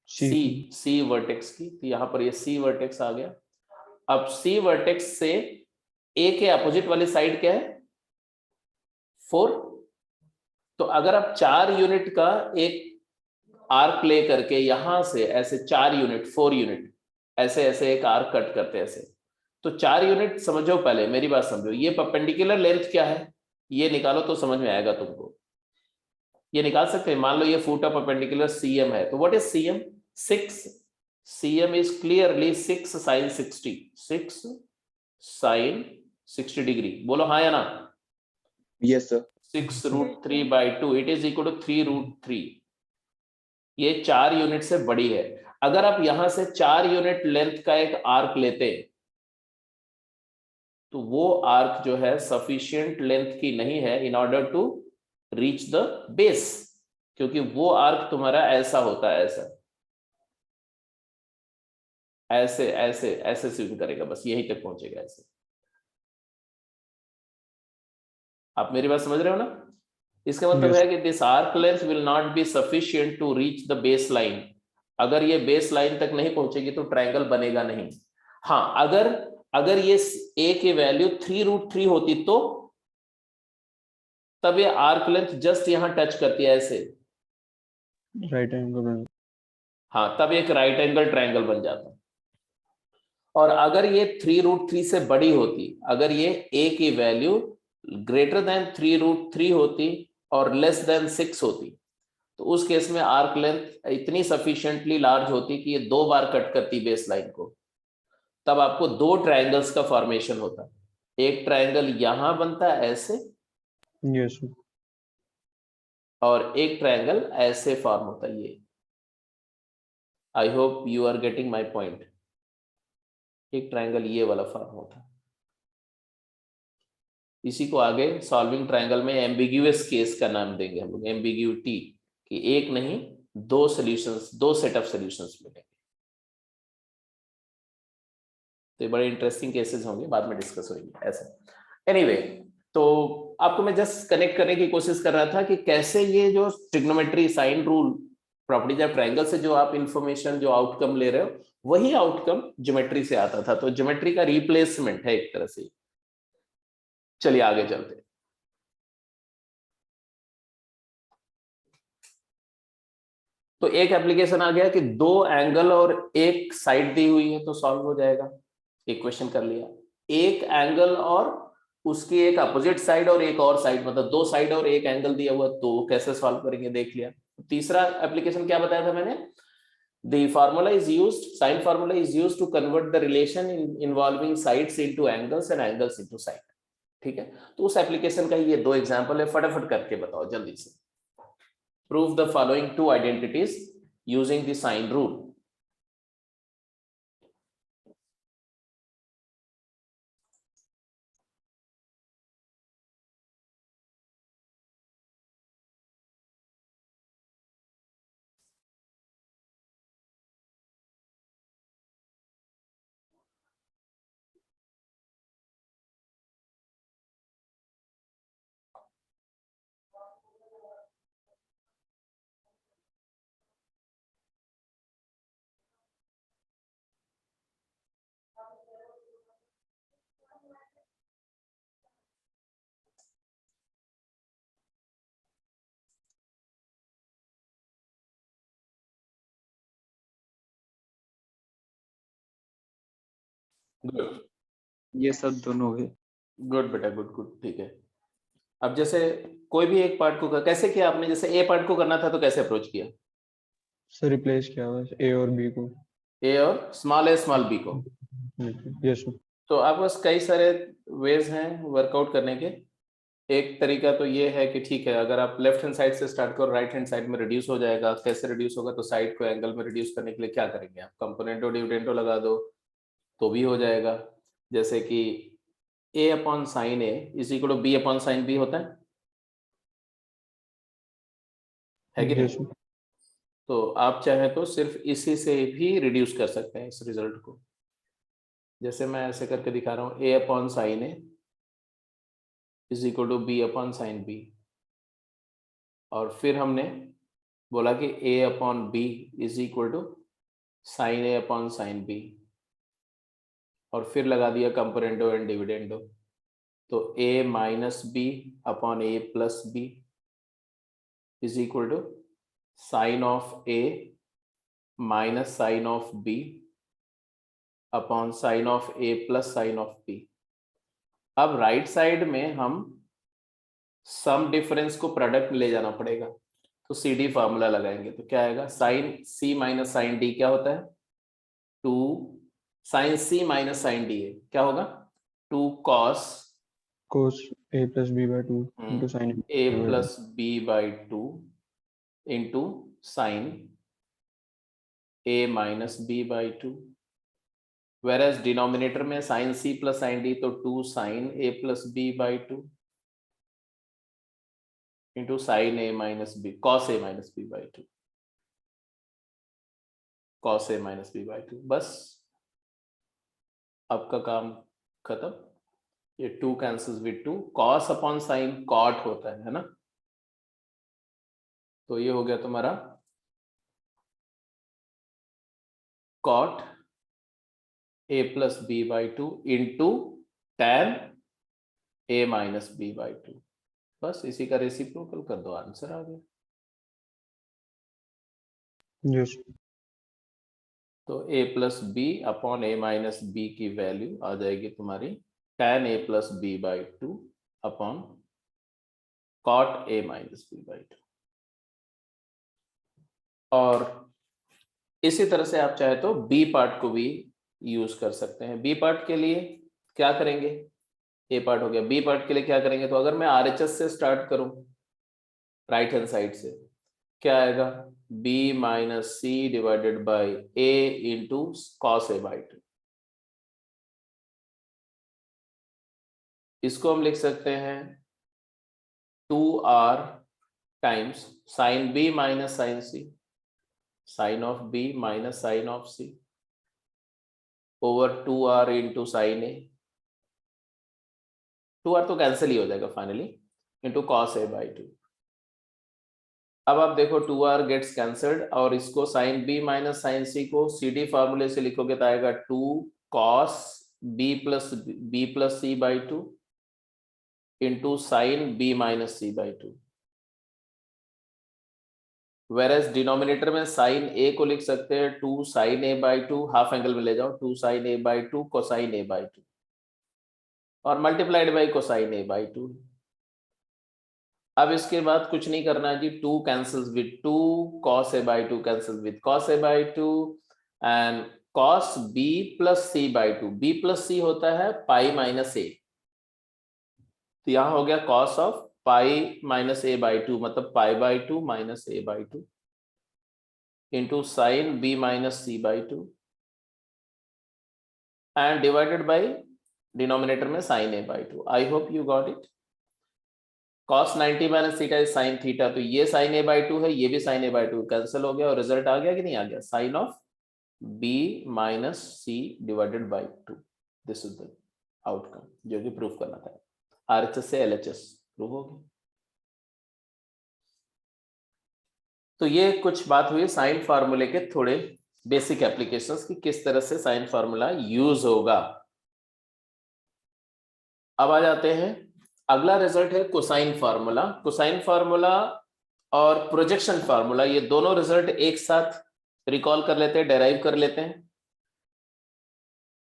सी वर्टेक्स की। तो यहां पर ये सी वर्टेक्स आ गया। अब सी वर्टेक्स से ए के अपोजिट वाली साइड क्या है? 4। तो अगर आप 4 यूनिट का एक आर्क ले करके यहां से ऐसे 4 यूनिट 4 यूनिट ऐसे ऐसे एक आर्क कट करते ऐसे, तो 4 यूनिट समझो, पहले मेरी बात समझो, ये परपेंडिकुलर लेंथ क्या है ये निकालो तो समझ में आएगा तुमको। ये निकाल सकते हैं, मान लो ये फुट ऑफ परपेंडिकुलर सीएम है, तो what is CM? 6। CM is clearly 6 sin 60, 6 sin 60 degree. बोलो हाँ या ना? Yes, sir. 6√3/2 it is equal to 3√3। ये 4 यूनिट से बड़ी है। अगर आप यहां से 4 यूनिट लेंथ का एक आर्क लेते तो वो आर्क जो है सफिशिएंट लेंथ की नहीं है in order to reach the base, क्योंकि वो आर्क तुम्हारा ऐसा होता है, ऐसा ऐसे ऐसे ऐसे स्विंग करेगा, बस यहीं तक पहुंचेगा ऐसे। आप मेरी बात समझ रहे हो ना? इसका मतलब है कि this arc length will not be sufficient to reach the base line. अगर ये बेस लाइन तक नहीं पहुंचेगी तो ट्रायंगल बनेगा नहीं। हाँ, अगर ये ए की वैल्यू 3√3 होती तो तब ये आर्क लेंथ जस्ट यहां टच करती है ऐसे, Right angle. हाँ, तब एक राइट एंगल ट्रायंगल बन जाता। और अगर ये 3√3 से बड़ी होती, अगर ये ए की वैल्यू ग्रेटर देन 3√3 होती और लेस देन 6 होती, तो उस केस में आर्क लेंथ इतनी सफिशिएंटली लार्ज होती कि ये 2 बार कट करती बेस लाइन को। तब आपको 2 ट्रायंगल्स का फॉर्मेशन होता। एक ट्रायंगल यहां बनता है ऐसे, Yes, sir. और एक ट्रायंगल ऐसे फॉर्म होता है ये। I hope you are getting my point. एक ट्रायंगल ये वाला फॉर्म होता। इसी को आगे सॉल्विंग ट्रायंगल में एम्बिग्यूअस केस का नाम देंगे हम लोग, एम्बिग्यूटी, कि एक नहीं 2 सॉल्यूशंस, 2 सेट ऑफ सॉल्यूशंस मिलेंगे। तो ये बड़े इंटरेस्टिंग केसेस होंगे, बाद में डिस्कस होंगे ऐसा। एनीवे, तो आपको मैं जस्ट कनेक्ट करने की कोशिश कर रहा था कि कैसे ये जो trigonometry, sine rule, properties of triangle से जो आप इंफॉर्मेशन, जो आउटकम ले रहे हो, वही आउटकम ज्योमेट्री से आता था। तो ज्योमेट्री का रिप्लेसमेंट है एक तरह से। चलिए आगे चलते। तो एक एप्लीकेशन आ गया कि 2 एंगल और एक साइड दी हुई है तो सॉल्व हो जाएगा। एक क्वेश्चन कर लिया, एक एंगल और उसकी एक अपोजिट साइड और एक और साइड, मतलब 2 साइड और एक एंगल दिया हुआ, तो कैसे सॉल्व करेंगे देख लिया। तीसरा एप्लीकेशन क्या बताया था मैंने The formula is used, sine formula is used to convert the relation involving sides into angles and angles into side. ठीक है, तो उस एप्लीकेशन का ये दो एग्जांपल है, फटाफट करके बताओ जल्दी से. Prove the following two identities using the sine rule. Good. ये सब दोनों है. गुड बेटा, गुड गुड, ठीक है. अब जैसे कोई भी एक पार्ट को कैसे किया आपने, जैसे ए पार्ट को करना था तो कैसे अप्रोच किया? सर रिप्लेस किया बस ए और बी को. ए और स्मॉल बी को. Yes sir. तो आपके पास कई सारे वेज हैं वर्कआउट करने के. एक तरीका तो ये है कि ठीक है, अगर आप लेफ्ट हैंड साइड से स्टार्ट करो, राइट हैंड साइड में रिड्यूस हो जाएगा. कैसे रिड्यूस होगा? तो साइड को एंगल में रिड्यूस करने के लिए क्या करेंगे आप? कंपोनेंटो डिविडेंडो लगा दो तो भी हो जाएगा. जैसे कि a upon sine A is equal to b upon sine B होता है कि यस नहीं? सर. तो आप चाहे तो सिर्फ इसी से भी रिड्यूस कर सकते हैं इस रिजल्ट को. जैसे मैं ऐसे करके दिखा रहा हूँ, a upon sine A is equal to b upon sine B, और फिर हमने बोला कि a upon B is equal to sine A upon sine B, और फिर लगा दिया कंपोनेंटो एंड डिविडेंडो. तो a minus B upon a plus B is equal to sine of a minus sine of b upon sine of a plus sine of b. अब right side में हम some difference को product में ले जाना पड़ेगा, तो सी डी फार्मूला लगाएंगे. तो क्या आएगा? Sine c minus sine d क्या होता है? 2 sine c minus sine d है, क्या होगा? 2 cos cos a plus b by 2 into sin a plus b by 2 into sin a minus b by 2. Whereas denominator में sin c plus sin d, तो 2 sin a plus b by 2 into sin a minus b, cos a minus b by 2, cos a minus b by 2. बस आपका काम खत्म. ये 2 cancels with 2, cos upon sin cot होता है ना? तो ये हो गया तुम्हारा cot a plus b by 2 into tan a minus b by 2. बस इसी का रेसिप्रोकल कर दो, आंसर आ गया. यस. तो a plus B upon a minus B की वैल्यू आ जाएगी तुम्हारी tan a plus B by 2 upon cot a minus B by 2. और इसी तरह से आप चाहे तो b पार्ट को भी यूज कर सकते हैं. b पार्ट के लिए क्या करेंगे? a पार्ट हो गया. b पार्ट के लिए क्या करेंगे? तो अगर मैं RHS से स्टार्ट करूं राइट हैंड साइड से, क्या आएगा? b minus C divided by a into cos A by 2. इसको हम लिख सकते हैं 2r times sine b minus sine c, sine of b minus sine of c over 2r into sine A. 2r तो cancel ही हो जाएगा finally, into cos A by 2. अब आप देखो 2r गेट्स कैंसल्ड, और इसको sine b minus sine c को सी डी फार्मूले से लिखोगे तो आएगा 2 cos b plus c by 2 into sine b minus c by 2. Whereas denominator में साइन a को लिख सकते हैं 2 sine a by 2, half angle में ले जाओ, 2 sine a by 2 cosine a by 2, और multiplied by cosine a by 2. अब इसके बाद कुछ नहीं करना है जी, 2 cancels with 2, cos a by 2 cancels with cos a by 2 and cos b plus c by 2, b plus c होता है पाई माइनस a, तो यहां हो गया cos of pi minus a by 2 मतलब पाई by 2 minus a by 2 into sine b minus c by 2 and divided by denominator में sin a by 2. I hope you got it. cos 90 minus theta is sin theta, तो ये sin a by 2 है, ये भी sin a by 2 cancel हो गया और result आ गया कि नहीं आ गया, sin of b minus c divided by 2. This is the outcome जो कि प्रूफ करना था. RHS से LHS प्रूफ हो गया. तो ये कुछ बात हुई साइन फार्मूले के थोड़े बेसिक एप्लीकेशंस की, किस तरह से साइन फार्मूला यूज होगा. अब आ जाते हैं, अगला रिजल्ट है कोसाइन फार्मूला. कोसाइन फार्मूला और प्रोजेक्शन फार्मूला, ये दोनों रिजल्ट एक साथ रिकॉल कर लेते हैं, डेराइव कर लेते हैं.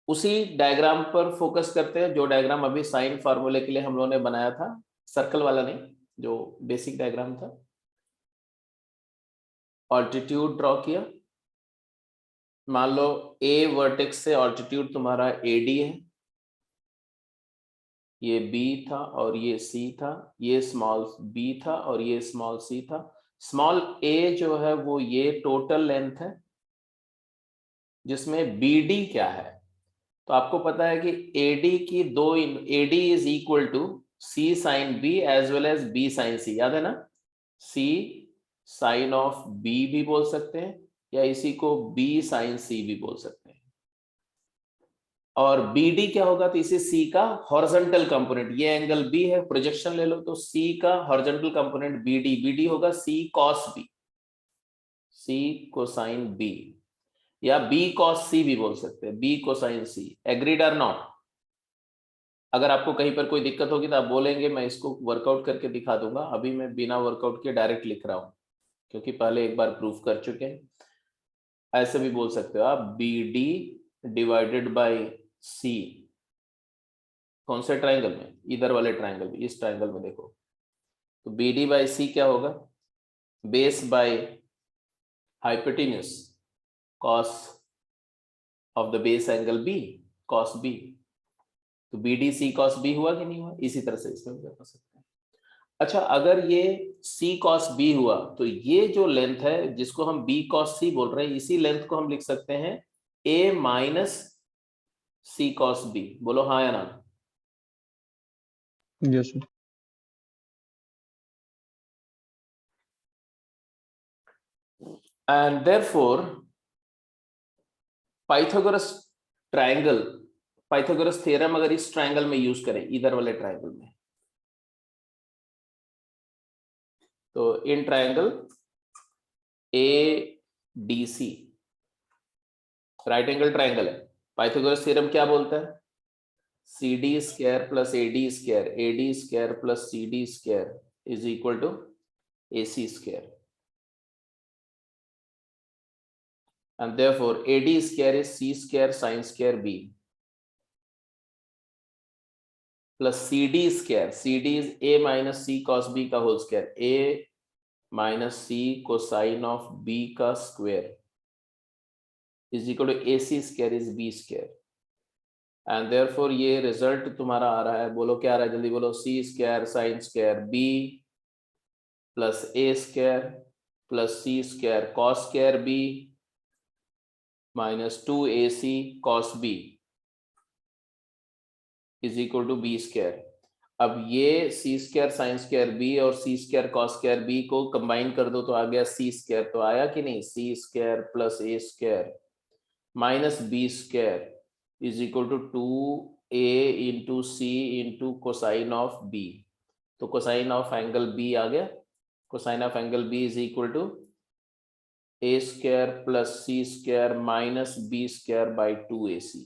उसी डायग्राम पर फोकस करते हैं जो डायग्राम अभी साइन फार्मूले के लिए हम लोगों ने बनाया था, सर्कल वाला नहीं, जो बेसिक डायग्राम था. ऑल्टीट्यूड ड्रॉ किया, मान लो A वर्टेक्स से ऑल्टीट्यूड तुम्हारा AD है, ये B था और ये C था, ये स्मॉल b था और ये स्मॉल c था. स्मॉल a जो है वो ये टोटल लेंथ है, जिसमें BD क्या है, तो आपको पता है कि AD की AD is equal to C sine B as well as B sine C. याद है ना, C साइन ऑफ B भी बोल सकते हैं या इसी को B साइन C भी बोल सकते हैं. और BD क्या होगा, तो इसे C का हॉरिजॉन्टल कंपोनेंट, ये एंगल B है, प्रोजेक्शन ले लो तो C का हॉरिजॉन्टल कंपोनेंट BD होगा C cos B, C cosine B या B cos C भी बोल सकते हैं, B कोसाइन C. एग्रीड और नॉट. अगर आपको कहीं पर कोई दिक्कत होगी तो आप बोलेंगे, मैं इसको वर्कआउट करके दिखा दूंगा. अभी मैं बिना वर्कआउट के डायरेक्ट लिख रहा हूं क्योंकि पहले एक बार प्रूफ कर चुके हैं. ऐसे भी बोल सकते हो आप, BD डिवाइडेड बाई C. कौन से ट्राइंगल में, इधर वाले ट्राइंगल में, इस ट्राइंगल में देखो, तो BD बाई C क्या होगा, base by hypotenuse cos of the base angle B, cos B. तो BD C cos B हुआ कि नहीं हुआ, इसी तरह से इसमें भी कर सकते हैं. अच्छा, अगर ये C cos B हुआ तो ये जो लेंथ है जिसको हम B cos C बोल रहे हैं, इसी लेंथ को हम लिख सकते हैं A minus C cos B. बोलो हाँ या ना. Yes sir. And therefore Pythagoras triangle, Pythagoras theorem अगर इस ट्रायंगल में यूज करें, इधर वाले ट्रायंगल में, तो in triangle ADC right angle triangle है. पाइथागोरस थ्योरम क्या बोलता है, CD square plus AD square, AD square plus CD square is equal to AC square. And therefore AD square is C square sin square B plus CD square, CD is A minus C cos B का whole square, A minus C cosine of B का square is equal to AC square is B square. And therefore ये result तुम्हारा आ रहा है, बोलो क्या आ रहा है, जल्दी बोलो, C square sin square B plus A square plus C square cos square B minus 2AC cos B is equal to B square. अब ये C square sin square B और C square cos square B को combine कर दो तो आ गया C square. तो आया कि नहीं, C square plus A square minus B square is equal to 2A into C into cosine of B. तो cosine of angle B आ गया. Cosine of angle B is equal to A square plus C square minus B square by 2AC.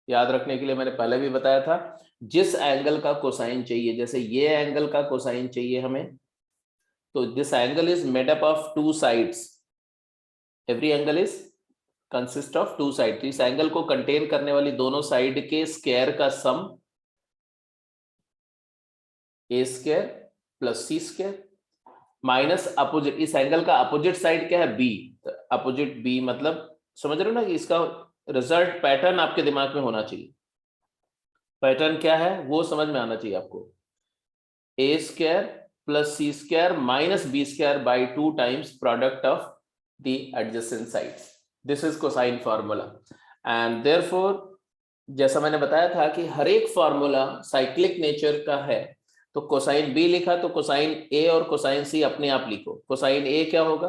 याद रखने के लिए मैंने पहले भी बताया था, जिस एंगल का कोसाइन चाहिए, जैसे ये एंगल का कोसाइन चाहिए हमें, तो this angle is made up of two sides. Every angle is consist of two side. इस एंगल को कंटेन करने वाली दोनों साइड के स्क्वायर का sum A square plus C square minus opposite, इस एंगल का अपोजिट साइड क्या है बी, तो अपोजिट बी मतलब समझ रहे हो ना कि इसका रिजल्ट पैटर्न आपके दिमाग में होना चाहिए। पैटर्न क्या है वो समझ में आना चाहिए आपको। A square plus C square minus B square by 2 times product of the adjacent sides, this is cosine formula. And therefore जैसा मैंने बताया था कि हर एक फार्मूला साइक्लिक नेचर का है, तो कोसाइन बी लिखा तो कोसाइन ए और कोसाइन सी अपने आप लिखो। कोसाइन ए क्या होगा,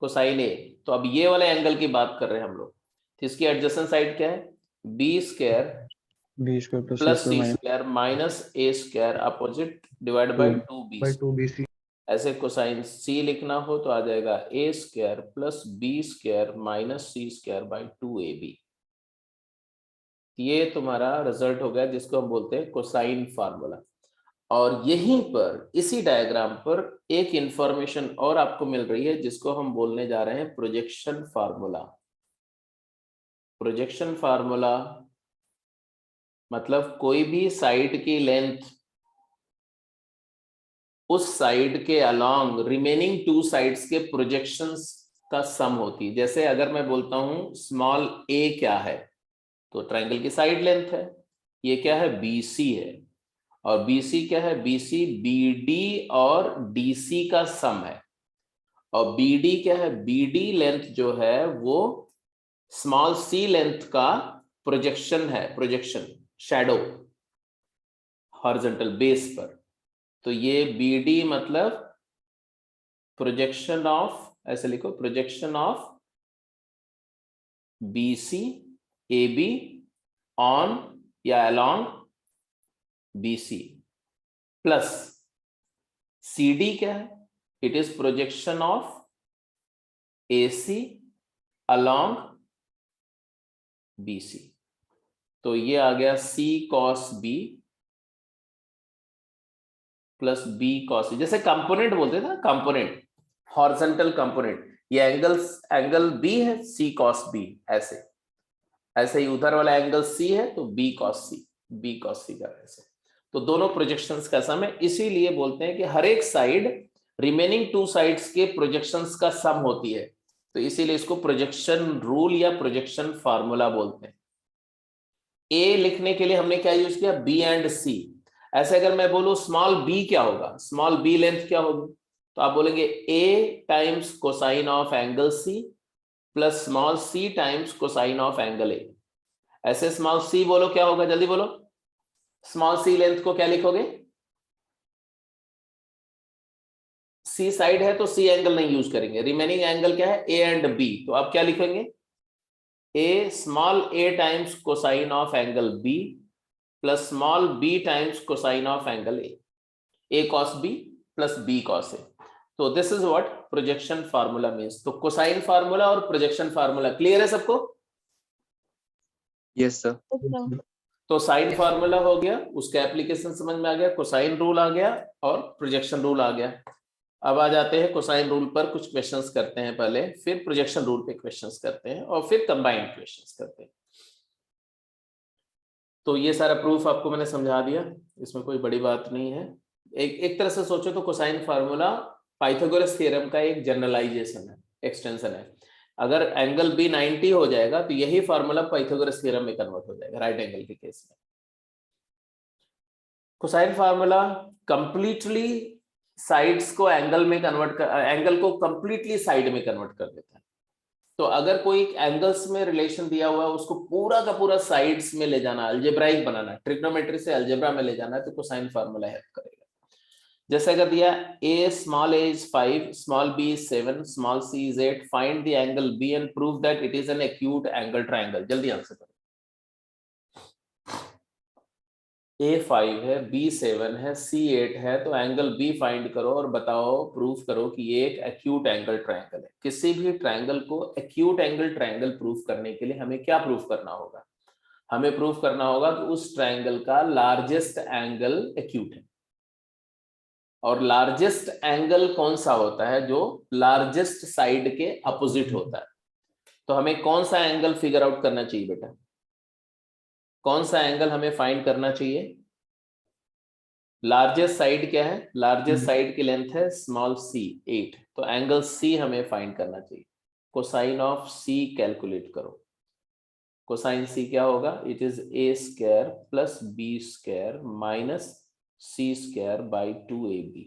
कोसाइन ए, तो अब ये वाले एंगल की बात कर रहे हैं हम लोग, तो इसकी एडजेसेंट साइड क्या है, B square B square plus C minus square minus A square opposite divide by 2b। ऐसे कोसाइन सी लिखना हो तो आ जाएगा A square plus B square minus C square by 2ab। ये तुम्हारा रिजल्ट हो गया जिसको हम बोलते हैं कोसाइन फार्मूला। और यहीं पर इसी डायग्राम पर एक इंफॉर्मेशन और आपको मिल रही है जिसको हम बोलने जा रहे हैं प्रोजेक्शन फार्मूला। प्रोजेक्शन फार्मूला मतलब कोई भी साइड की लेंथ उस साइड के अलोंग रिमेनिंग 2 साइड्स के प्रोजेक्शंस का सम होती है। जैसे अगर मैं बोलता हूं स्मॉल ए क्या है, तो ट्रायंगल की साइड लेंथ है, ये क्या है बीसी है, और बीसी क्या है, बीसी बीडी और डीसी का सम है। और बीडी क्या है, बीडी लेंथ जो है वो स्मॉल सी लेंथ का प्रोजेक्शन है, प्रोजेक्शन शैडो हॉरिजॉन्टल बेस पर। तो ये बीडी मतलब प्रोजेक्शन ऑफ, ऐसे लिखो projection of BC AB on या अलोंग बीसी, प्लस CD क्या है, it is projection of AC along BC। तो ये आ गया C cos B plus B cos C। जैसे कंपोनेंट बोलते थे ना, कंपोनेंट हॉरिजॉन्टल कंपोनेंट, ये एंगल B है C cos B, ऐसे ऐसे ही उधर वाला एंगल C है तो B cos C का ऐसे। तो दोनों प्रोजेक्शंस का सम है, इसीलिए बोलते हैं कि हर एक साइड रिमेनिंग 2 साइड्स के प्रोजेक्शंस का सम होती है, तो इसीलिए इसको प्रोजेक्शन रूल या प्रोजेक्शन फार्मूला बोलते हैं। ए लिखने के लिए हमने क्या यूज किया, बी एंड सी। ऐसे अगर मैं बोलूं स्मॉल बी क्या होगा, स्मॉल बी लेंथ क्या होगी, तो आप बोलेंगे A times cosine of angle C plus small C times cosine of angle A. ऐसे स्मॉल सी बोलो क्या होगा, जल्दी बोलो, स्मॉल सी लेंथ को क्या लिखोगे, सी साइड है तो सी एंगल नहीं यूज करेंगे, रिमेनिंग एंगल क्या है ए एंड बी, तो आप क्या लिखेंगे, A small A times cosine of angle B plus small B times cosine of angle A cos B plus B cos A. तो this is what projection formula means. तो cosine formula और projection formula clear है सबको? Yes sir. तो sine formula हो गया, उसका application समझ में आ गया, कोसाइन रूल आ गया और प्रोजेक्शन रूल आ गया। अब आ जाते हैं कोसाइन रूल पर, कुछ क्वेश्चंस करते हैं पहले, फिर प्रोजेक्शन रूल पे क्वेश्चंस करते हैं और फिर कंबाइंड क्वेश्चंस करते हैं। तो ये सारा प्रूफ आपको मैंने समझा दिया, इसमें कोई बड़ी बात नहीं है। एक तरह से सोचो तो कोसाइन फार्मूला पाइथागोरस थ्योरम का एक जनरलाइजेशन है, एक्सटेंशन है। अगर एंगल बी 90 हो जाएगा तो यही फार्मूला पाइथागोरस थ्योरम में कन्वर्ट हो जाएगा राइट एंगल के केस में। कोसाइन फार्मूला कंप्लीटली साइड्स को एंगल में कन्वर्ट कर, एंगल को कंप्लीटली साइड में कन्वर्ट कर देता है। तो अगर कोई एंगल्स में रिलेशन दिया हुआ है उसको पूरा का पूरा साइड्स में ले जाना, अलजेब्राइक बनाना, ट्रिग्नोमेट्री से अलजेब्रा में ले जाना है, तो कोसाइन फार्मूला हेल्प करेगा। जैसे अगर दिया a small a is 5, small b is 7, small c is 8, find the angle b and prove that it is an acute angle triangle। जल्दी आंसर करो। a 5 है, b 7 है, c 8 है, तो एंगल b फाइंड करो और बताओ, प्रूफ करो कि ये एक एक्यूट एंगल ट्रायंगल है। किसी भी ट्रायंगल को एक्यूट एंगल ट्रायंगल प्रूफ करने के लिए हमें क्या प्रूफ करना होगा, हमें प्रूफ करना होगा कि उस ट्रायंगल का लार्जेस्ट एंगल एक्यूट है। और लार्जेस्ट एंगल कौन सा होता है, जो लार्जेस्ट साइड के अपोजिट होता है। तो हमें कौन सा एंगल फिगर आउट करना चाहिए बेटा, कौन सा एंगल हमें फाइंड करना चाहिए, लार्जेस्ट साइड क्या है? लार्जेस्ट साइड की लेंथ है स्मॉल सी 8, तो एंगल सी हमें फाइंड करना चाहिए। कोसाइन ऑफ सी कैलकुलेट करो। कोसाइन सी क्या होगा? It is A square plus B square minus C square by 2ab।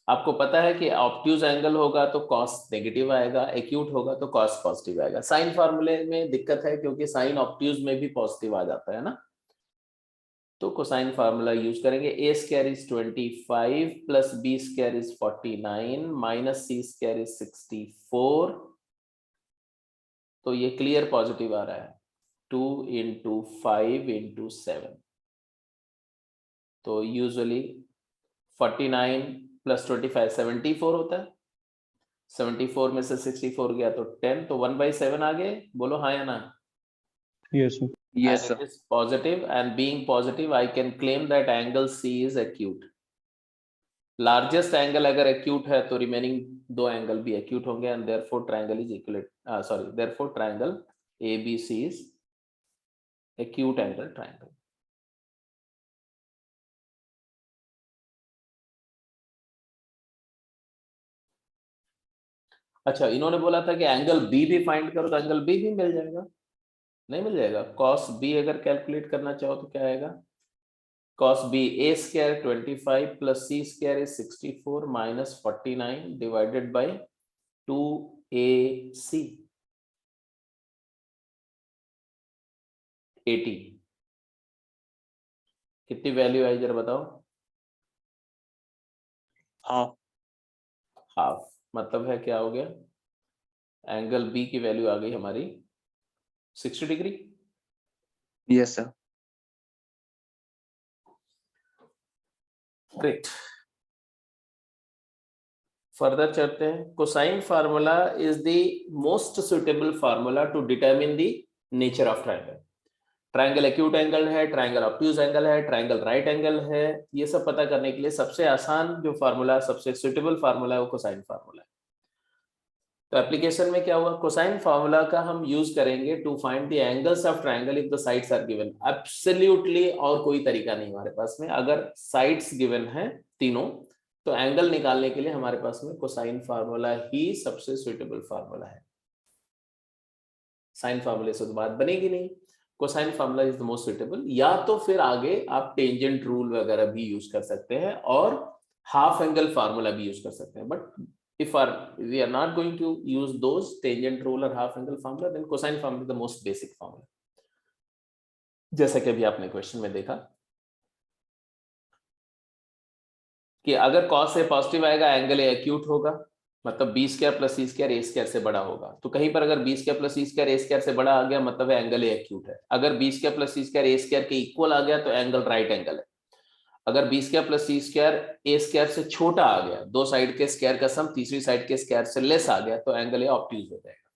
आपको पता है कि ऑब्ट्यूज एंगल होगा तो कॉस नेगेटिव आएगा, एक्यूट होगा तो कॉस पॉजिटिव आएगा। साइन फार्मूले में दिक्कत है क्योंकि साइन ऑब्ट्यूज में भी पॉजिटिव आ जाता है ना, तो कोसाइन फार्मूला यूज करेंगे। A square is 25 plus B square is 49 minus C square is 64, तो ये क्लियर पॉजिटिव आ रहा है। 2 इंटू 5 इंटू 7, तो यूजुअली 49 प्लस 25 74 होता है। 74 में से 64 गया तो 10, तो 1/7 आ गए। बोलो हाँ या ना? Yes, sir. Yes, And sir. it is positive, and being positive I can claim that angle C is acute. Largest angle अगर एक्यूट है तो रिमेनिंग दो एंगल भी एक्यूट होंगे, and therefore triangle is equilateral, sorry, therefore triangle ABC is acute angle triangle. अच्छा, इन्होंने बोला था कि एंगल बी भी फाइंड करो, तो एंगल बी भी मिल जाएगा? नहीं मिल जाएगा। कॉस बी अगर कैलकुलेट करना चाहो तो क्या आएगा? cos b, a square 25 plus c square is 64 minus 49 divided by 2ac 80। कितनी वैल्यू आई जरा बताओ? Half. हाफ। मतलब है क्या हो गया? एंगल बी की वैल्यू आ गई हमारी 60 degree. Yes, sir. Great, further चलते हैं। Cosine formula is the most suitable formula to determine the nature of triangle. Triangle acute angle है, ट्रायंगल ऑब्ट्यूज एंगल है, ट्रायंगल राइट एंगल है, ये सब पता करने के लिए सबसे आसान जो फार्मूला, सबसे सुटेबल फार्मूला है वो कोसाइन फार्मूला है। तो एप्लीकेशन में क्या हुआ? कोसाइन फार्मूला का हम यूज करेंगे to find the angles of triangle if the sides are given. Absolutely और कोई तरीका नहीं हमारे पास में। अगर साइड्स गिवन है तीनों, तो एंगल निकालने के लिए हमारे पास में कोसाइन फार्मूला ही सबसे सुटेबल फार्मूला है। साइन फार्मूले से तो बात बनेगी नहीं। Cosine formula is the most suitable. या तो फिर आगे आप टेंजेंट रूल वगैरह भी यूज कर सकते हैं और हाफ एंगल फार्मूला भी यूज कर सकते हैं, but if we are not going to use those tangent rule or half angle formula, then cosine formula is the most basic formula, जैसा कि अभी आपने क्वेश्चन में देखा कि अगर cos से पॉजिटिव आएगा एंगल एक्यूट होगा, मतलब b square plus c square a square से बड़ा होगा। तो कहीं पर अगर b square plus c square a square से बड़ा आ गया, मतलब है एंगल एक्यूट है। अगर b square plus c square a square के इक्वल आ गया तो एंगल राइट एंगल है। अगर B square plus C square A square से छोटा आ गया, दो साइड के स्क्वायर का सम तीसरी साइड के स्क्वायर से लेस आ गया, तो एंगल ए ऑब्ट्यूज हो जाएगा।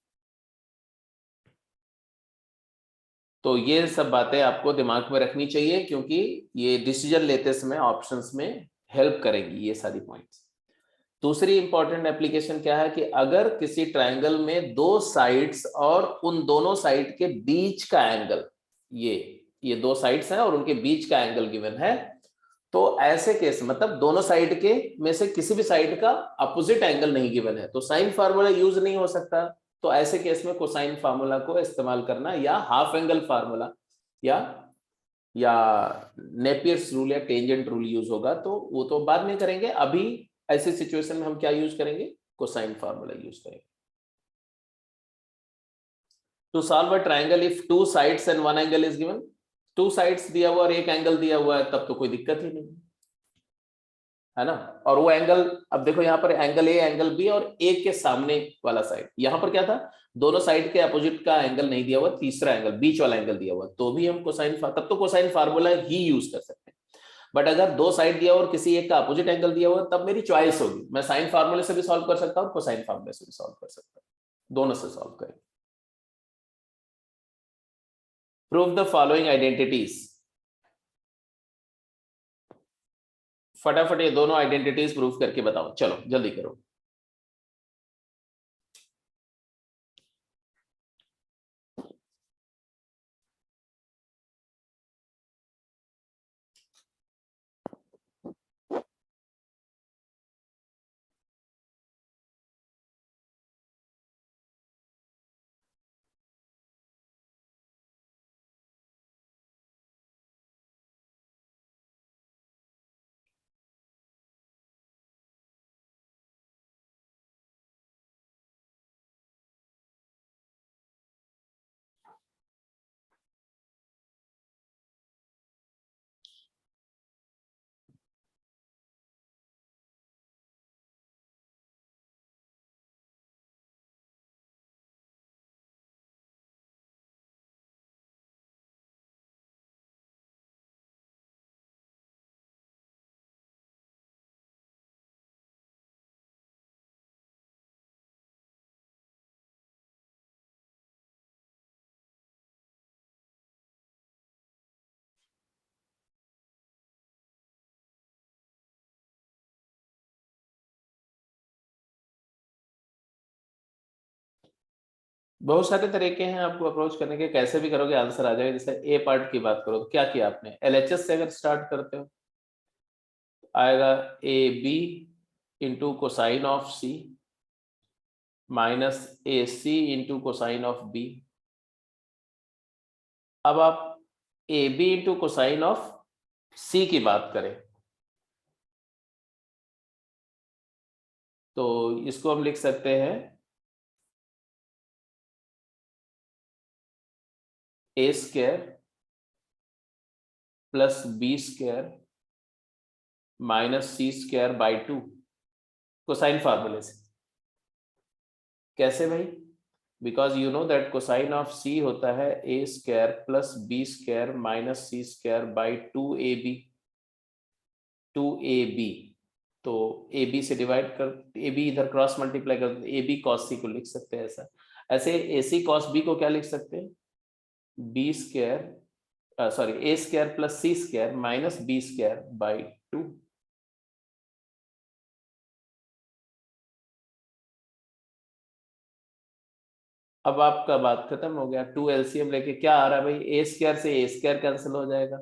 तो ये सब बातें आपको दिमाग में रखनी चाहिए क्योंकि ये डिसीजन लेते समय ऑप्शंस में हेल्प करेंगी ये सारी पॉइंट्स। दूसरी इंपॉर्टेंट एप्लीकेशन क्या है कि अगर किसी ट्रायंगल में दो साइड्स और उन दोनों साइड के बीच का एंगल, ये दो साइड्स हैं और उनके बीच का एंगल गिवन है, तो ऐसे केस मतलब दोनों साइड के में से किसी भी साइड का अपोजिट एंगल नहीं गिवन है, तो साइन फार्मूला यूज नहीं हो सकता। तो ऐसे केस में कोसाइन फार्मूला को इस्तेमाल करना या हाफ एंगल फार्मूला या नेपियर्स रूल या टेंजेंट रूल यूज होगा, तो वो तो बाद में करेंगे। अभी ऐसे सिचुएशन में हम क्या यूज करेंगे? कोसाइन फार्मूला यूज करेंगे। To solve a triangle if two sides and one angle is given, two sides दिया हुआ और एक एंगल दिया हुआ है, तब तो कोई दिक्कत ही नहीं है ना। और वो एंगल, अब देखो यहाँ पर एंगल ए एंगल बी और ए के सामने वाला साइड, यहाँ पर क्या था? दोनों साइड के अपोजिट का एंगल नहीं दिया हुआ, तीसरा एंगल बीच वाला एंगल दिया हुआ, तो भी हम कोसाइन, तब तो कोसाइन फार्मूला ही यूज कर सकते हैं। बट अगर दो साइड दिया और किसी एक का अपोजिट एंगल दिया हुआ, तब मेरी चॉइस होगी, मैं साइन फार्मूले से भी सॉल्व कर सकता हूँ, कोसाइन फार्मूले से भी सॉल्व कर सकता हूँ, दोनों से सॉल्व करेंगे। Prove the following identities. फटाफट ये दोनों आइडेंटिटीज प्रूव करके बताओ, चलो जल्दी करो। बहुत सारे तरीके हैं आपको अप्रोच करने के, कैसे भी करोगे आंसर आ जाएगा। जैसे ए पार्ट की बात करो तो क्या किया आपने, एलएचएस से अगर स्टार्ट करते हो आएगा A B into cosine of C minus A C into cosine of B. अब आप A B into cosine of C की बात करें तो इसको हम लिख सकते हैं A square plus B square minus C square by 2 cosine फार्मूले से। कैसे भाई, because you know that cosine of C होता है A square plus B square minus C square by 2ab 2ab। तो ए बी से डिवाइड कर, A B इधर क्रॉस मल्टीप्लाई कर, ए बी कॉस सी को लिख सकते हैं ऐसा। ऐसे ए सी कॉस बी को क्या लिख सकते हैं, B square sorry A square plus C square minus B square by 2। अब आपका बात खत्म हो गया। 2 एलसीएम लेके क्या आ रहा है भाई, ए स्क्वायर से ए स्क्वायर कैंसिल हो जाएगा,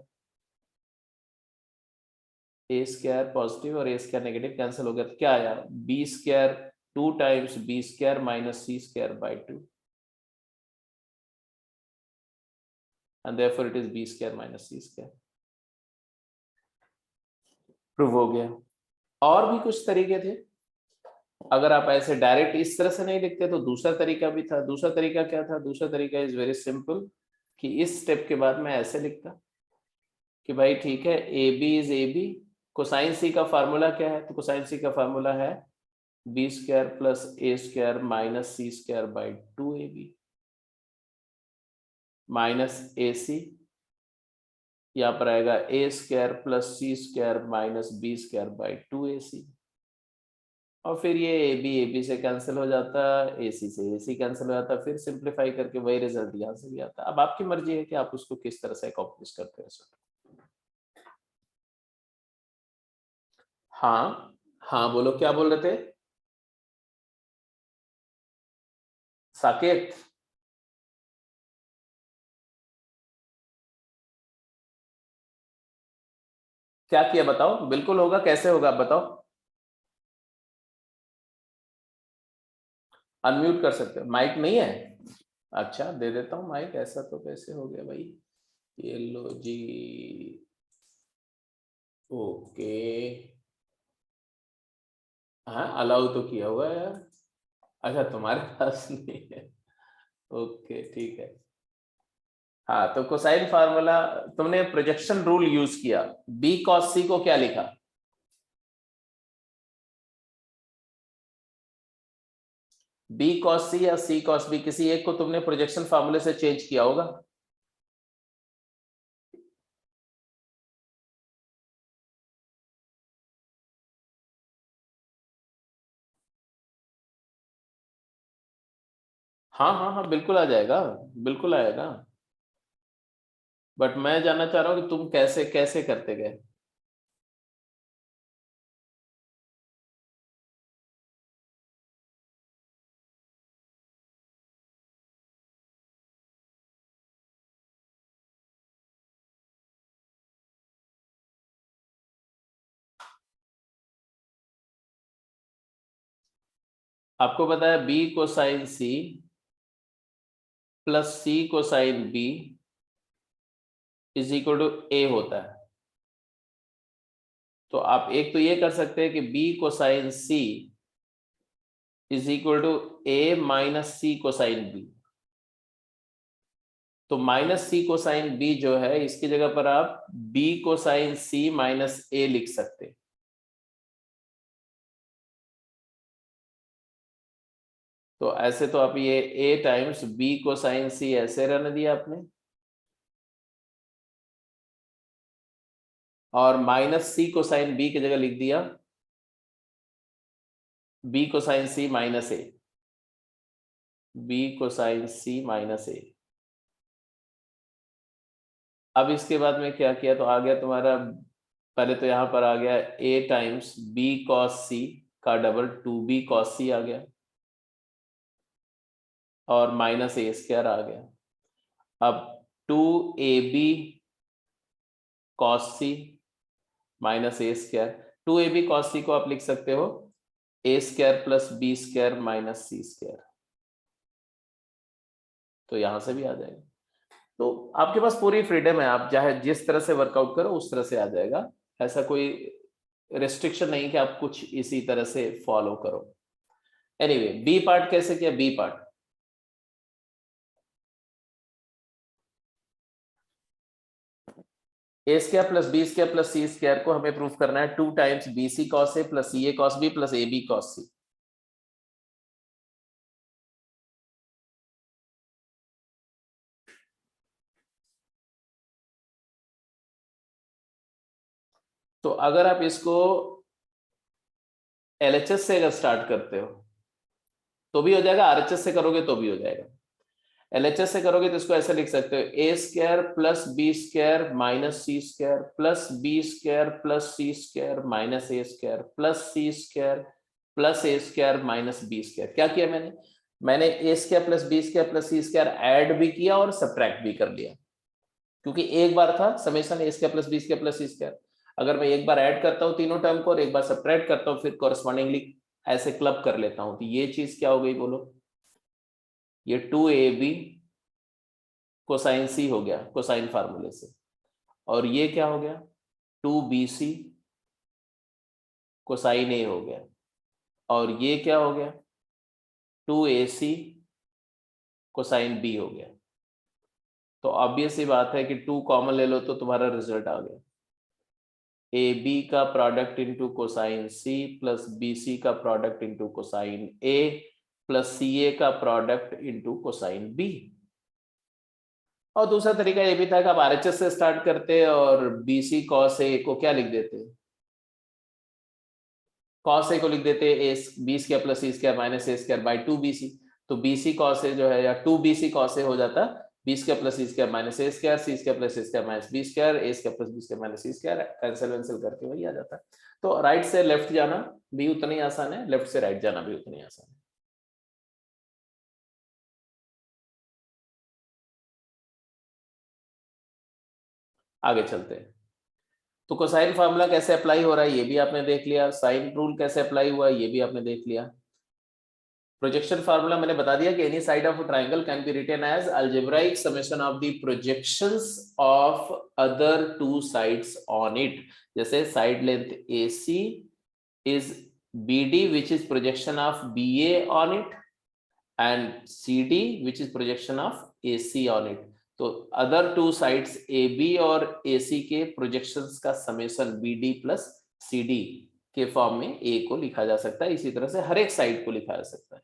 ए स्क्वायर पॉजिटिव और ए स्क्वायर नेगेटिव कैंसिल हो गया तो क्या आया, B square 2 times B square minus C square by 2 and therefore it is b square minus c square। Prove हो गया। और भी कुछ तरीके थे, अगर आप ऐसे डायरेक्ट इस तरह से नहीं लिखते तो दूसरा तरीका भी था। दूसरा तरीका क्या था, दूसरा तरीका इज वेरी सिंपल कि इस स्टेप के बाद मैं ऐसे लिखता कि भाई ठीक है A B is A B, cosine C का फार्मूला क्या है, तो कोसाइन सी का फार्मूला है B square plus A square minus C square by 2ab minus A C, यहाँ पर आएगा A square plus C square minus B square by 2ac। और फिर ये ए बी से कैंसिल हो जाता, ए सी से ए सी कैंसिल हो जाता, फिर सिंप्लीफाई करके वही रिजल्ट यहाँ से भी आता। अब आपकी मर्जी है कि आप उसको किस तरह से अकॉम्प्लिश करते हैं। हाँ हाँ बोलो, क्या बोल रहे थे साकेत? क्या किया बताओ, बिल्कुल होगा, कैसे होगा आप बताओ। अनम्यूट कर सकते हो, माइक नहीं है? अच्छा दे देता हूँ माइक, ऐसा तो कैसे हो गया भाई, ये लो जी, ओके। हाँ अलाउ तो किया हुआ है यार, अच्छा तुम्हारे पास नहीं है, ओके ठीक है। हाँ तो कोसाइन फार्मूला, तुमने प्रोजेक्शन रूल यूज किया, बी कॉस सी को क्या लिखा, बी कॉस सी या सी कॉस बी, किसी एक को तुमने प्रोजेक्शन फार्मूले से चेंज किया होगा। हाँ हाँ हाँ बिल्कुल आ जाएगा, बिल्कुल आएगा, बट मैं जानना चाह रहा हूँ कि तुम कैसे कैसे करते गए। आपको पता है B cosine C plus C cosine B is equal to A होता है। तो आप एक तो ये कर सकते हैं कि B cosine C is equal to A minus C cosine B. तो माइनस सी कोसाइन बी जो है इसकी जगह पर आप B cosine C minus A लिख सकते हैं। तो ऐसे तो आप ये A times B cosine C ऐसे रहने दिया आपने, और माइनस सी कोसाइन बी की जगह लिख दिया B cosine C minus A, B cosine C minus ए। अब इसके बाद में क्या किया, तो आ गया तुम्हारा, पहले तो यहां पर आ गया ए टाइम्स बी कॉस सी का डबल 2b कॉस सी आ गया, और माइनस ए स्क्वायर आ गया। अब 2ab cos c minus A square, 2ab cos c को आप लिख सकते हो A square plus B square minus C square, तो यहां से भी आ जाएगा। तो आपके पास पूरी फ्रीडम है, आप चाहे जिस तरह से वर्कआउट करो उस तरह से आ जाएगा, ऐसा कोई रेस्ट्रिक्शन नहीं कि आप कुछ इसी तरह से फॉलो करो। एनीवे, बी पार्ट कैसे किया? B part A square plus B square plus C square को हमें प्रूफ करना है 2 times B C cos A plus C A cos B plus A B cos C. तो अगर आप इसको एलएचएस से अगर स्टार्ट करते हो तो भी हो जाएगा, आरएचएस से करोगे तो भी हो जाएगा। एलएचएस से करोगे तो इसको ऐसे लिख सकते हो A square plus B square minus C square plus B square plus C square minus A square plus C square plus A square minus B square. क्या किया मैंने A square plus B square plus C square add भी किया और subtract भी कर लिया, क्योंकि एक बार था summation A square plus B square plus C square. अगर मैं एक बार ऐड करता हूँ तीनों टर्म को और एक बार सब्ट्रैक्ट करता हूँ, फिर कॉरस्पॉन्डिंगली ऐसे क्लब कर लेता हूँ, तो ये चीज क्या हो गई बोलो? ये 2ab कोसाइन सी हो गया कोसाइन फार्मूले से, और ये क्या हो गया? 2bc कोसाइन ए हो गया, और ये क्या हो गया? 2ac कोसाइन बी हो गया। तो ऑब्वियस सी बात है कि 2 कॉमन ले लो तो तुम्हारा रिजल्ट आ गया, ए बी का product into cosine C plus B C का product into cosine A plus C A का प्रोडक्ट इंटू कोसाइन बी। और दूसरा तरीका ये भी था कि आप आरएचएस से स्टार्ट करते और बीसी कॉस ए को क्या लिख देते? कॉस ए को लिख देते A B square plus C square minus A square by 2bc। तो बीसी कॉस ए जो है या 2bc कॉस ए हो जाता B square plus C square minus A square C square plus A square minus B square A square plus B square minus C square, cancel वैंसिल करके वही आ जाता है। तो राइट से लेफ्ट जाना भी उतना ही आसान है, लेफ्ट से राइट जाना भी उतना ही आसान है। आगे चलते हैं। तो कोसाइन फार्मूला कैसे अप्लाई हो रहा है ये भी आपने देख लिया, साइन रूल कैसे अप्लाई हुआ है ये भी आपने देख लिया। प्रोजेक्शन फार्मूला मैंने बता दिया कि any side of a triangle can be written as algebraic summation of the projections of other two sides on it. जैसे side length AC is BD which is projection of BA on it and CD which is projection of AC on it। तो other two sides AB और AC के projections का summation BD plus CD के form में A को लिखा जा सकता है, इसी तरह से हर एक साइड को लिखा जा सकता है।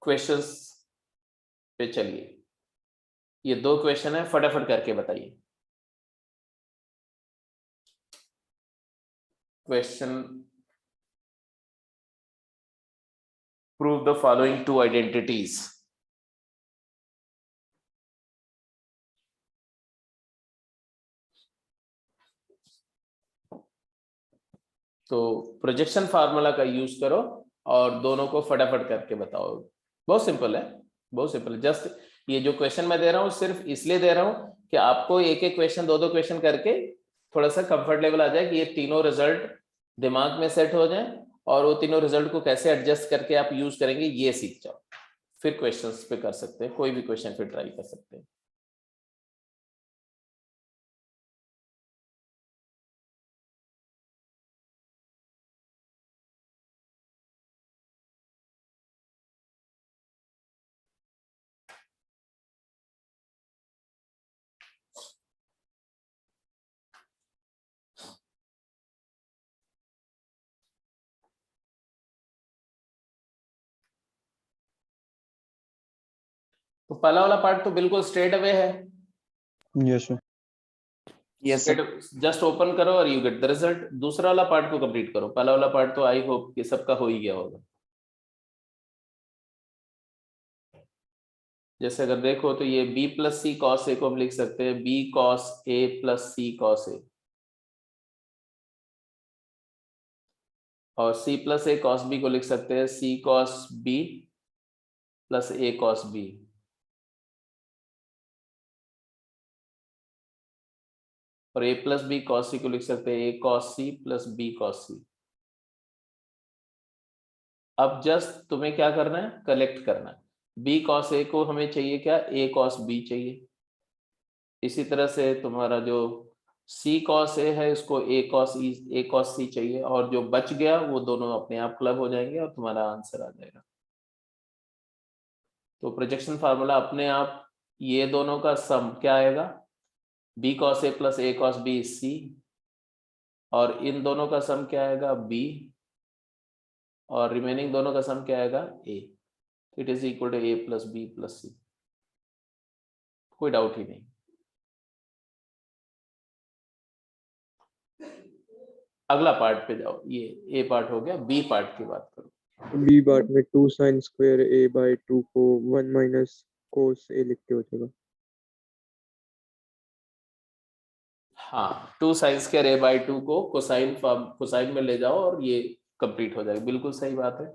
क्वेश्चंस पे चलिए, ये 2 क्वेश्चन है, फटाफट करके बताइए। Question, prove the following 2 identities। तो प्रोजेक्शन फार्मूला का यूज करो और दोनों को फटाफट करके बताओ। बहुत सिंपल है, बहुत सिंपल है। जस्ट ये जो क्वेश्चन मैं दे रहा हूँ सिर्फ इसलिए दे रहा हूँ कि आपको एक एक क्वेश्चन 2-2 क्वेश्चन करके थोड़ा सा कंफर्ट लेवल आ जाए कि ये तीनों रिजल्ट दिमाग में सेट हो जाए, और वो तीनों रिजल्ट को कैसे एडजस्ट करके आप यूज करेंगे ये सीख जाओ। फिर क्वेश्चंस पे कर सकते हैं, कोई भी क्वेश्चन फिर ट्राई कर सकते हैं। तो पहला वाला पार्ट तो बिल्कुल स्ट्रेट अवे है। Yes, sir. Yes, sir. Just open करो और यू गेट द रिजल्ट। दूसरा वाला पार्ट को कंप्लीट करो, पहला वाला पार्ट तो आई होप कि सबका हो ही गया होगा। जैसे अगर देखो तो ये b प्लस सी कॉस ए को हम लिख सकते हैं b cos A plus C cos ए, और c plus a cos b को लिख सकते हैं c cos b plus a cos b। और a plus b cos c को लिख सकते हैं a cos c plus b cos c। अब जस्ट तुम्हें क्या करना है, कलेक्ट करना है। b cos a को हमें चाहिए क्या, a cos b चाहिए। इसी तरह से तुम्हारा जो c cos a है इसको a cos c चाहिए, और जो बच गया वो दोनों अपने आप क्लब हो जाएंगे और तुम्हारा आंसर आ जाएगा। तो प्रोजेक्शन फार्मूला अपने आप ये दोनों का सम क्या आएगा, b cos a plus a cos b c, और इन दोनों का सम क्या आएगा b, और रिमेनिंग दोनों का सम क्या आएगा a। It is equal to a plus b plus c। कोई डाउट ही नहीं। अगला पार्ट पे जाओ, ये ए पार्ट हो गया, बी पार्ट की बात करो। बी पार्ट में 2 sin स्क्वायर a by 2 को 1 minus cos a लिख के हो जाएगा। हाँ, 2 sin स्क्वायर a बाई 2 को कोसाइन में ले जाओ और ये कंप्लीट हो जाएगा। बिल्कुल सही बात है।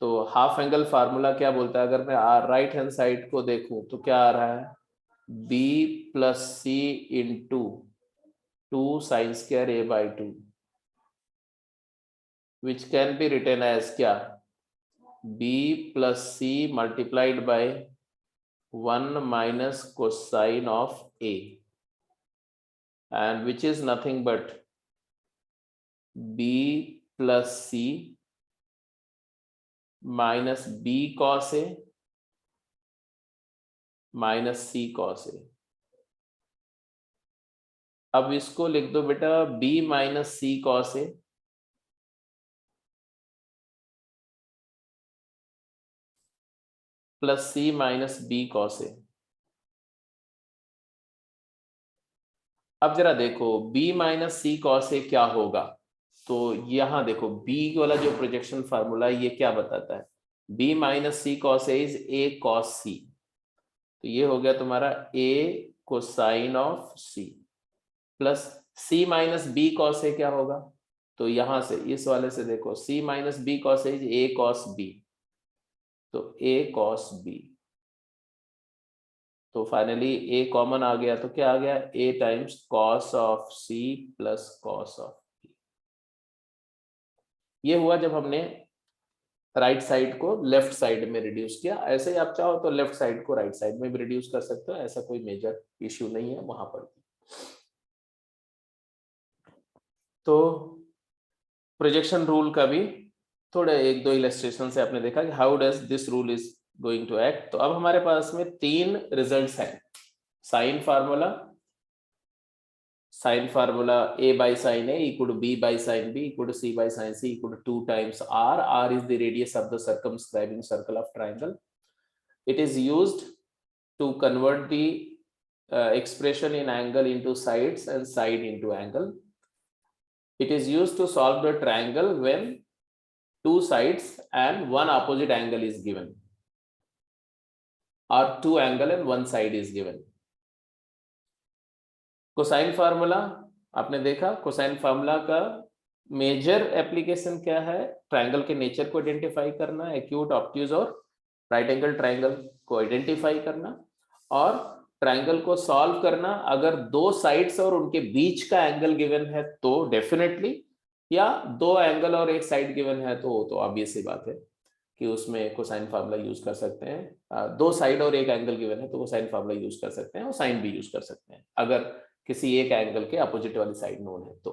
तो हाफ एंगल फार्मूला क्या बोलता है, अगर मैं राइट हैंड साइड को देखूं तो क्या आ रहा है, b plus C into 2 sin square a by 2, which can be written as क्या, b plus C multiplied by 1 minus cosine of a, and which is nothing but b plus c minus b cos a minus c cos a। अब इसको लिख दो बेटा b minus c cos a plus c minus b cos a। अब जरा देखो b minus c cos a क्या होगा, तो यहां देखो b वाला जो प्रोजेक्शन फार्मूला है ये क्या बताता है, b minus c cos a is a cos c। तो ये हो गया तुम्हारा a cosine of c, plus c minus b cos a क्या होगा, तो यहां से इस वाले से देखो c minus b cos a is a cos b, तो a cos b। तो फाइनली a कॉमन आ गया, तो क्या आ गया, a times cos of c plus cos of b। ये हुआ जब हमने राइट साइड को लेफ्ट साइड में रिड्यूस किया। ऐसे ही आप चाहो तो लेफ्ट साइड को राइट साइड में भी रिड्यूस कर सकते हो, ऐसा कोई मेजर इश्यू नहीं है वहां पर। तो प्रोजेक्शन रूल का भी थोड़े एक दो इलस्ट्रेशन से आपने देखा कि how does this rule is going to act. तो अब हमारे पास में 3 रिजल्ट्स हैं, sine formula a by sin a equal to b by sin b equal to c by sin c equal to 2 times r। r is the radius of the circumscribing circle of triangle. It is used to convert the expression in angle into sides and side into angle. It is used to solve the triangle when 2 sides and 1 opposite angle is given, or 2 angle and 1 side is given. Cosine formula आपने देखा, cosine formula का major application क्या है, triangle के nature को identify करना, acute, obtuse और right angle triangle को आइडेंटिफाई करना, और ट्रायंगल को सॉल्व करना अगर 2 साइड्स और उनके बीच का एंगल गिवन है तो डेफिनेटली, या 2 एंगल और 1 साइड गिवन है तो ऑब्वियस सी बात है कि उसमें कोसाइन फार्मूला यूज कर सकते हैं। 2 साइड और 1 एंगल गिवन है तो कोसाइन फार्मूला यूज कर सकते हैं, और साइन भी यूज कर सकते हैं अगर किसी एक एंगल के अपोजिट वाली साइड नोन है तो।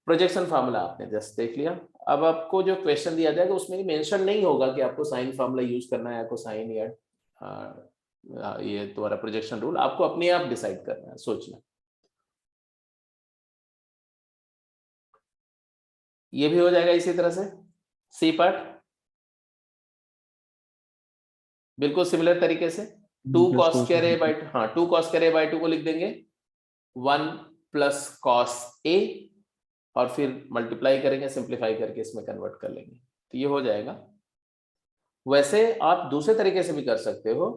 प्रोजेक्शन फार्मूला आपने जस्ट देख लिया। अब आपको जो क्वेश्चन दिया जाएगा उसमें मेंशन नहीं होगा कि आपको साइन फार्मूला यूज करना है या कोसाइन, या ये तुम्हारा प्रोजेक्शन रूल आपको अपने आप डिसाइड करना है, सोचना। ये भी हो जाएगा इसी तरह से। सी पार्ट बिल्कुल सिमिलर तरीके से 2 cos स्क्वायर a by 2, हाँ 2 cos स्क्वायर a by 2 को लिख देंगे 1 प्लस cos a, और फिर मल्टीप्लाई करेंगे, सिंप्लीफाई करके इसमें कन्वर्ट कर लेंगे, तो ये हो जाएगा। वैसे आप दूसरे तरीके से भी कर सकते हो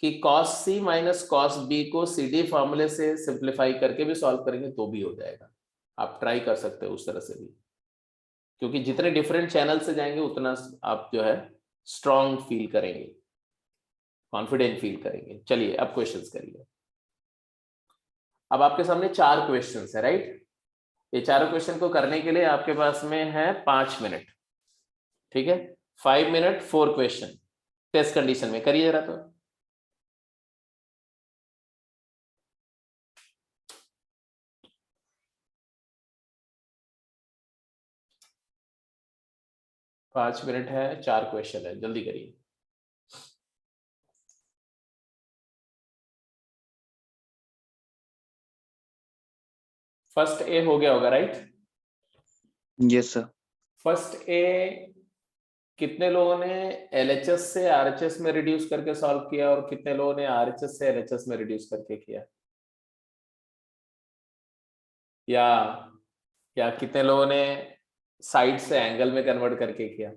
कि cos c minus cos b को cd फार्मूले से सिंप्लीफाई करके भी सॉल्व करेंगे तो भी हो जाएगा। आप ट्राई कर सकते हो उस तरह से भी, क्योंकि जितने डिफरेंट चैनल से जाएंगे उतना आप जो है स्ट्रांग फील करेंगे, कॉन्फिडेंट फील करेंगे। चलिए अब क्वेश्चंस करिए। अब आपके सामने 4 क्वेश्चंस है, राइट? ये चारों क्वेश्चन को करने के लिए आपके पास में है 5 मिनट, ठीक है? 5 मिनट 4 क्वेश्चन टेस्ट कंडीशन में। करिए जरा तो। पांच मिनट है, 4 क्वेश्चन है, जल्दी करिए। फर्स्ट ए हो गया होगा, right? Yes, sir. First A कितने लोगों ने एलएचएस से आरएचएस में रिड्यूस करके सॉल्व किया और कितने लोगों ने आरएचएस से एलएचएस में रिड्यूस करके किया? या कितने लोगों ने साइड से एंगल में कन्वर्ट करके किया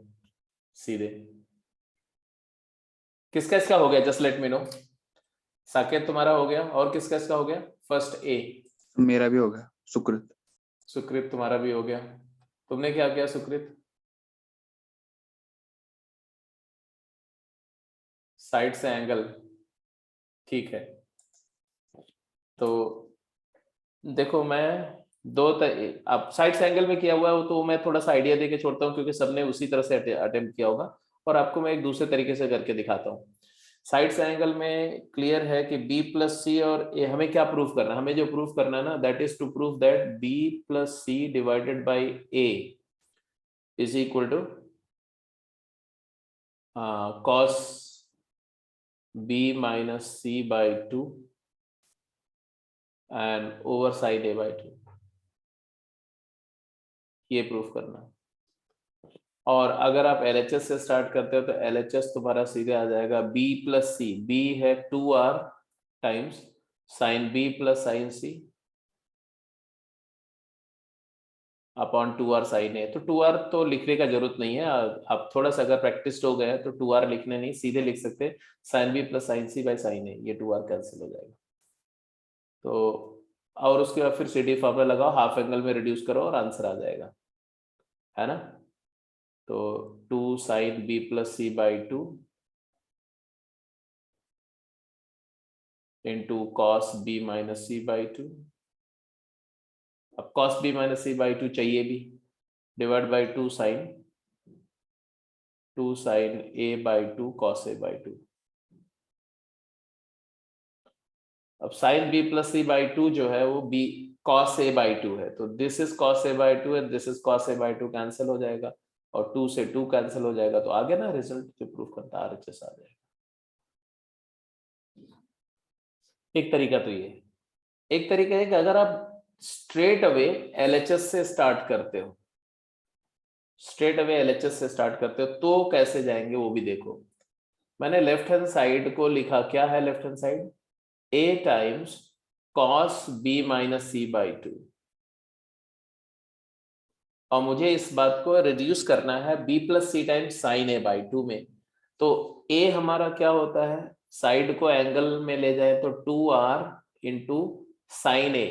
सीधे? किसका इसका हो गया? Just let me know. Saket तुम्हारा हो गया, और किसका इसका हो गया? First A. मेरा भी होगा। सुकृत। सुकृत तुम्हारा भी हो गया। तुमने क्या किया सुकृत? साइड से एंगल, ठीक है। तो देखो मैं आप साइड से एंगल में किया हुआ है तो मैं थोड़ा सा आइडिया देके छोड़ता हूँ, क्योंकि सबने उसी तरह से अटेम्प्ट किया होगा, और आपको मैं एक दूसरे तरीके से करके दिखाता हूँ। साइड से एंगल में क्लियर है कि b प्लस सी और ए, हमें क्या प्रूफ करना है? हमें जो प्रूफ करना है ना, that is to prove that b plus C divided by a is equal to cos b minus C by 2 and over sine a by 2। ये प्रूफ करना है। और अगर आप LHS से स्टार्ट करते हो तो LHS तुम्हारा सीधे आ जाएगा b प्लस सी, b है 2r times sine b plus sine c upon 2r sine a। तो 2r तो लिखने का जरूरत नहीं है, आप थोड़ा सा अगर प्रैक्टिस हो गए तो 2r लिखने नहीं, सीधे लिख सकते sine b plus sine c by sine a, ये 2r कैंसिल हो जाएगा। तो और उसके बाद फिर CD फॉर्मूला लगाओ, हाफ एंगल में रिड्यूस करो और आंसर आ जाएगा, है ना? तो 2 sine b plus C by 2 into cos b minus C by 2। अब cos b minus C by 2 चाहिए भी, divide by 2 sine a by 2 cos a by 2। अब sine b plus C by 2 जो है वो b cos a बाई 2 है, तो this is cos a by 2 and this is cos a by 2 cancel हो जाएगा, और 2 से 2 कैंसिल हो जाएगा, तो आगे ना रिजल्ट जो प्रूफ करता है RHS आ जाएगा। एक तरीका तो ये, एक तरीका है कि अगर आप स्ट्रेट अवे LHS से स्टार्ट करते हो, स्ट्रेट अवे LHS से स्टार्ट करते हो तो कैसे जाएंगे वो भी देखो। मैंने लेफ्ट हैंड साइड को लिखा, क्या है left hand side? a times cos b minus C by 2, और मुझे इस बात को रिड्यूस करना है b plus C times sine a by 2 में। तो a हमारा क्या होता है? साइड को एंगल में ले जाए तो 2r into sine a,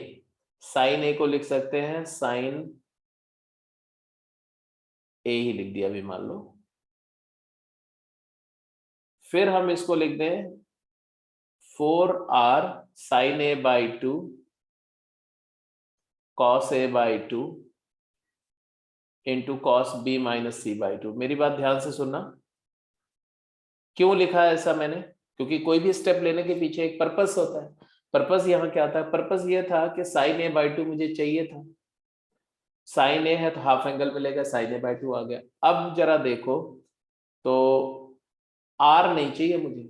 sine a को लिख सकते हैं साइन a ही लिख दिया अभी मान लो। फिर हम इसको लिख दें 4r sine a by 2 cos a by 2 into cos b minus C by 2। मेरी बात ध्यान से सुनना। क्यों लिखा है ऐसा मैंने? क्योंकि कोई भी स्टेप लेने के पीछे एक पर्पस होता है। पर्पस यहाँ क्या था? पर्पस ये था कि साइन a बाई 2 मुझे चाहिए था, साइन a है तो हाफ एंगल में लेगा, साइन a बाई 2 आ गया। अब जरा देखो तो r नहीं चाहिए मुझे,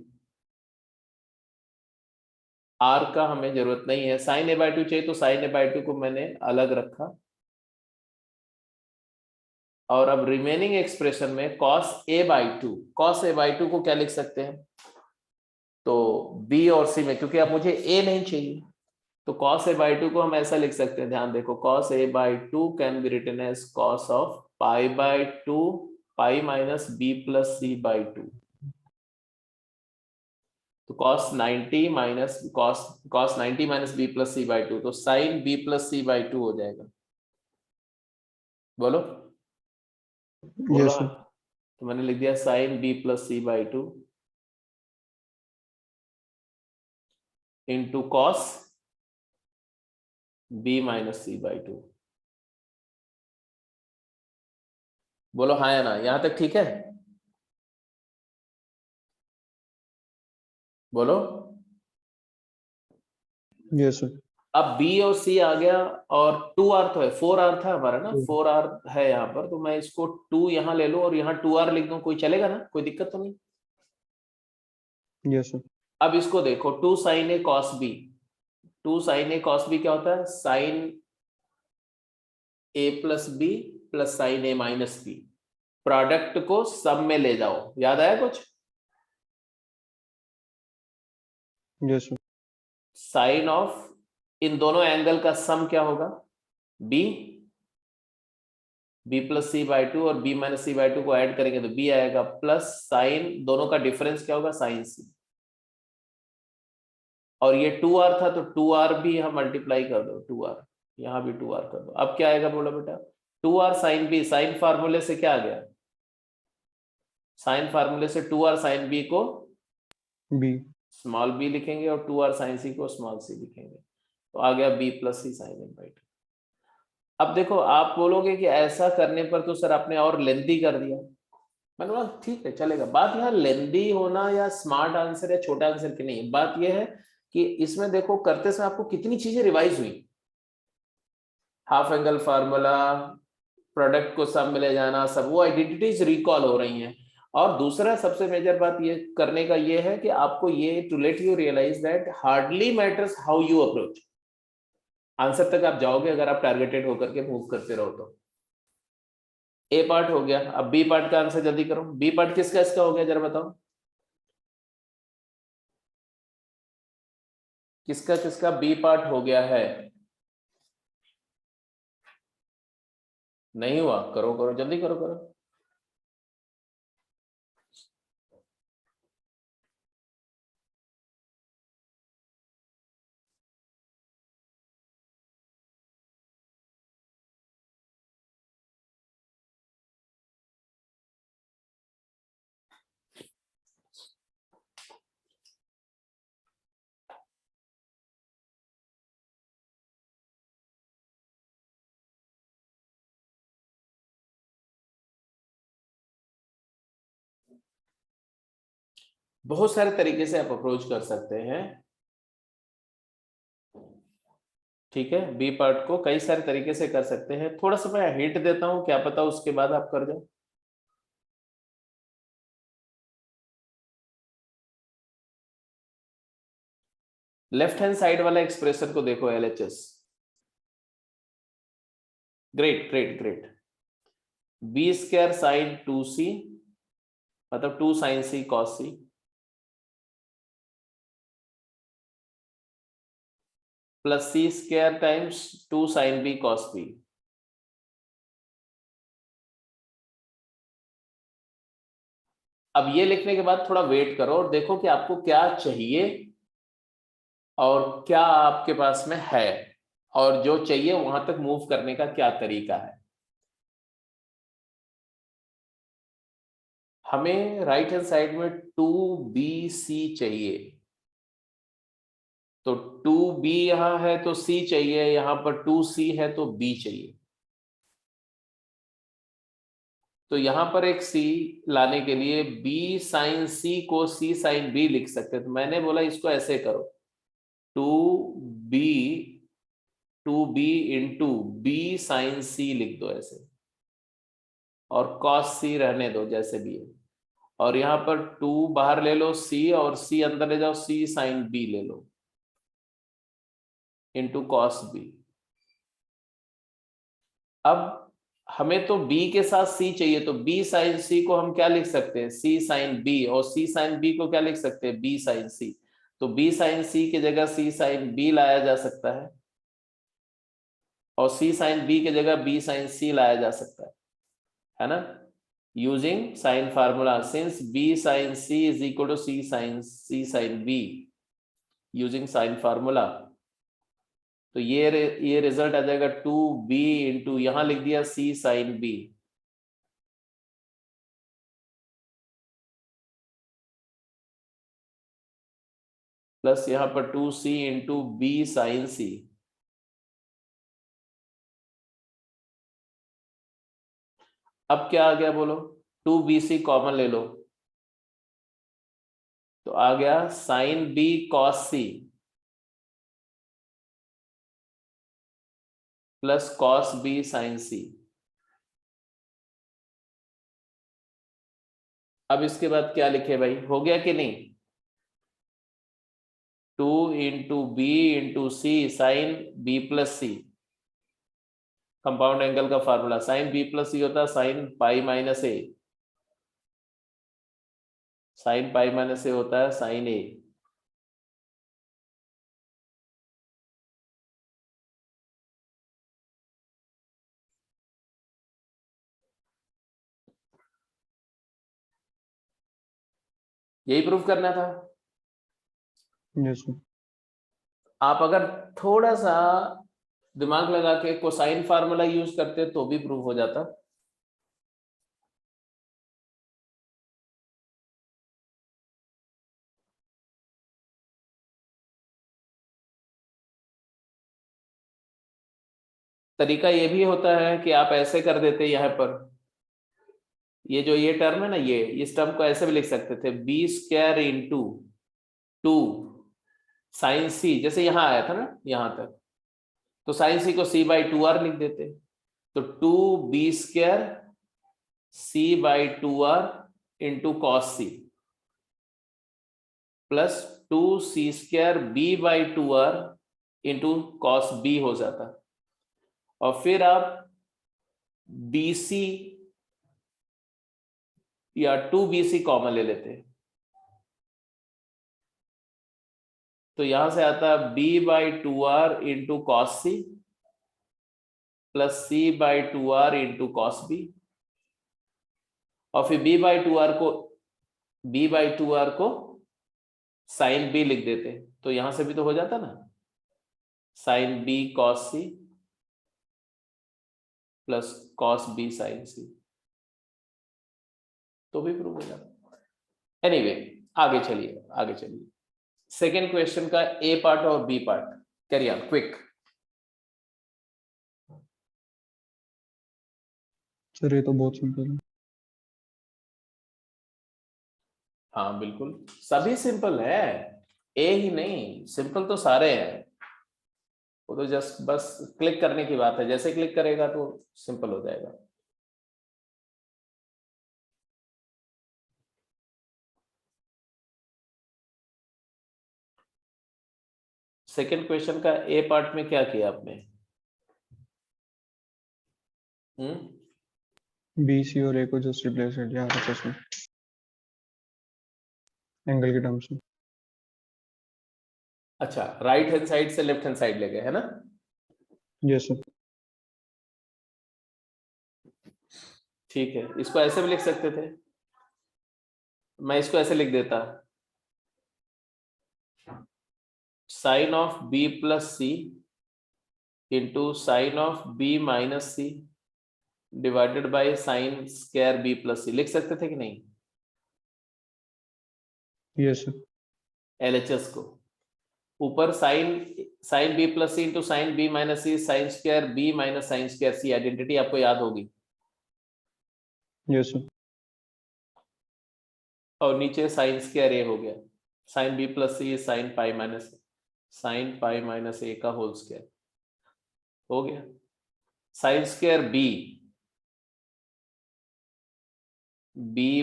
r का हमें जरूरत नहीं है, साइन a बाई 2 चाहिए, तो साइन a बाई 2 को मैंने अलग रखा, और अब रिमेनिंग एक्सप्रेशन में cos a by 2, cos a by 2 को क्या लिख सकते हैं? तो b और c में, क्योंकि अब मुझे a नहीं चाहिए, तो cos a बाई 2 को हम ऐसा लिख सकते हैं, ध्यान देखो, cos a by 2 can be written as cos of pi by 2 pi minus b plus c by 2। तो cos 90 minus cos 90 minus b plus c by 2, तो sin b plus c by 2 हो जाएगा। बोलो Yes, sir. तो मैंने लिख दिया sine B plus C by 2 into cos B minus C by 2। बोलो हाँ या ना, यहां तक ठीक है? बोलो। Yes, sir. अब बी और सी आ गया और 2r तो है, 4r था हमारा ना, हम्म। 4r है यहाँ पर, तो मैं इसको 2 यहाँ ले लूं और यहाँ 2r लिख दूं, कोई चलेगा ना, कोई दिक्कत तो नहीं? Yes, sir. अब इसको देखो, 2 sign A cos B, 2 sign A cos B क्या होता है? Sine A plus B plus sign A minus B, product को सब में ले जाओ, याद आया कुछ? Yes, sir. साइन ऑफ इन दोनों एंगल का सम क्या होगा? B, B plus C by 2 और बी माइनस सी बाई 2 को ऐड करेंगे तो बी आएगा, प्लस साइन दोनों का डिफरेंस क्या होगा? Sign C. और ये 2r था तो 2r भी हम मल्टीप्लाई कर दो, 2r यहां भी 2r कर दो। अब क्या आएगा बोलो बेटा? 2r साइन बी, साइन फार्मूले से क्या आ गया? साइन फार्मूले से 2r साइन बी को B. स्मॉल बी लिखेंगे और 2r साइन सी को स्मॉल सी लिखेंगे, तो आ गया b plus C sine A by 2। अब देखो आप बोलोगे कि ऐसा करने पर तो सर आपने और लेंथी कर दिया। मैंने बोला ठीक है चलेगा। बात यहाँ लेंथी होना या स्मार्ट आंसर या छोटा आंसर की नहीं, बात यह है कि इसमें देखो करते समय आपको कितनी चीजें रिवाइज हुई। हाफ एंगल फार्मूला, प्रोडक्ट को सब में ले जाना, सब वो आइडेंटिटीज रिकॉल हो रही हैं। और दूसरा सबसे मेजर बात ये करने का ये है कि आपको ये to let you realize that hardly matters how you approach, answer तक आप जाओगे अगर आप टारगेटेड होकर के मूव करते रहो तो। ए पार्ट हो गया, अब बी पार्ट का आंसर जल्दी करो। बी पार्ट किसका इसका हो गया जरा बताओ, किसका किसका बी पार्ट हो गया है? नहीं हुआ? करो करो जल्दी करो करो। बहुत सारे तरीके से आप अप्रोच कर सकते हैं, ठीक है। बी पार्ट को कई सारे तरीके से कर सकते हैं, थोड़ा सा मैं हिंट देता हूं, क्या पता उसके बाद आप कर जाओ। लेफ्ट हैंड साइड वाला एक्सप्रेशन को देखो, LHS, great great great. B square sine 2c मतलब 2 sine C cos C plus C square times 2 sine B cos B. अब ये लिखने के बाद थोड़ा वेट करो और देखो कि आपको क्या चाहिए और क्या आपके पास में है, और जो चाहिए वहां तक मूव करने का क्या तरीका है। हमें राइट हैंड साइड में 2BC चाहिए, तो 2B यहां है तो C चाहिए, यहां पर 2C है तो B चाहिए। तो यहां पर एक C लाने के लिए B साइन C को C साइन B लिख सकते हैं, तो मैंने बोला इसको ऐसे करो, 2B into B sine C लिख दो ऐसे, और cos C रहने दो जैसे भी है, और यहां पर 2 बाहर ले लो C और C अंदर ले जाओ, C साइन B ले लो इंटू cos B। अब हमें तो B के साथ C चाहिए, तो B साइन C को हम क्या लिख सकते हैं? C साइन B, और C साइन B को क्या लिख सकते हैं? B sine C। तो B साइन C की जगह C साइन B लाया जा सकता है, और C साइन B की जगह B साइन C लाया जा सकता है ना, using sine formula, since B sine C is equal to C sine B using sine formula. तो ये रिजल्ट आ जाएगा 2b इंटू, यहां लिख दिया c साइन b, प्लस यहां पर 2c into b sine c। अब क्या आ गया बोलो, 2bc कॉमन ले लो, तो आ गया sine b cos c plus cos b sine c। अब इसके बाद क्या लिखे भाई, हो गया कि नहीं? 2 इंटू बी इंटू सी साइन बी प्लस सी, कंपाउंड एंगल का फार्मूला, साइन बी प्लस सी होता है साइन पाई माइनस ए, साइन पाई माइनस ए होता है साइन ए। यही प्रूफ करना था। Yes sir. आप अगर थोड़ा सा दिमाग लगा के कोसाइन फार्मूला यूज करते तो भी प्रूफ हो जाता। तरीका ये भी होता है कि आप ऐसे कर देते यहाँ पर, ये जो ये टर्म है ना, ये इस टर्म को ऐसे भी लिख सकते थे, बी स्क्वायर इंटू 2 साइन सी, जैसे यहां आया था ना यहां तक, तो साइन सी को c बाई 2r लिख देते, तो 2b square c by 2r into cos C plus 2c square b by 2r into cos b हो जाता। और फिर आप bc या 2bc कॉमन ले लेते, तो यहां से आता है b by 2r into cos C plus c by 2r into cos B, और फिर b बाई 2r को साइन b लिख देते, तो यहां से भी तो हो जाता ना, sine b cos C plus cos b sine C, तो भी प्रूव हो जाता। एनीवे, आगे चलिए सेकेंड क्वेश्चन का ए पार्ट और B part, carry on quick. Sir ये तो बहुत सिंपल है। हाँ बिल्कुल, सभी सिंपल है, ए ही नहीं, सिंपल तो सारे हैं, वो तो जस्ट बस क्लिक करने की बात है, जैसे क्लिक करेगा तो सिंपल हो जाएगा। सेकेंड क्वेश्चन का ए पार्ट में क्या किया आपने? बी सी और ए को जस्ट रिप्लेस कर दिया RHS में, एंगल के टर्म्स में। अच्छा, राइट हैंड साइड से लेफ्ट हैंड साइड ले गए है ना? Yes sir. ठीक है, इसको ऐसे भी लिख सकते थे, मैं इसको ऐसे लिख देता, sine of B plus C into sine of B minus C divided by sine square B plus C, लिख सकते थे कि नहीं? Yes sir. LHS को ऊपर sine B plus C into sine B minus C sine square B minus sine square C, identity आपको याद होगी। Yes sir. और नीचे साइन स्क्वायर ए हो गया, sine B plus C sine pi minus A का होल स्क्वायर हो गया, sine square B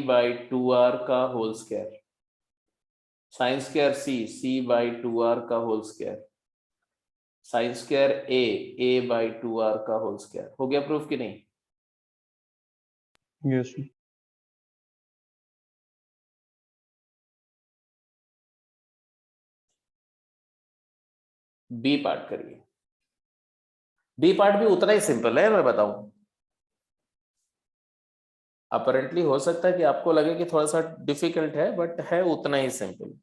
by 2r का whole square, sine square C by 2r का whole square, sine square A by 2r का whole square. हो गया proof कि नहीं? Yes sir. बी पार्ट करिए। बी पार्ट भी उतना ही सिंपल है, मैं बताऊं, अपरेंटली हो सकता है कि आपको लगे कि थोड़ा सा डिफिकल्ट है, बट है उतना ही सिंपल।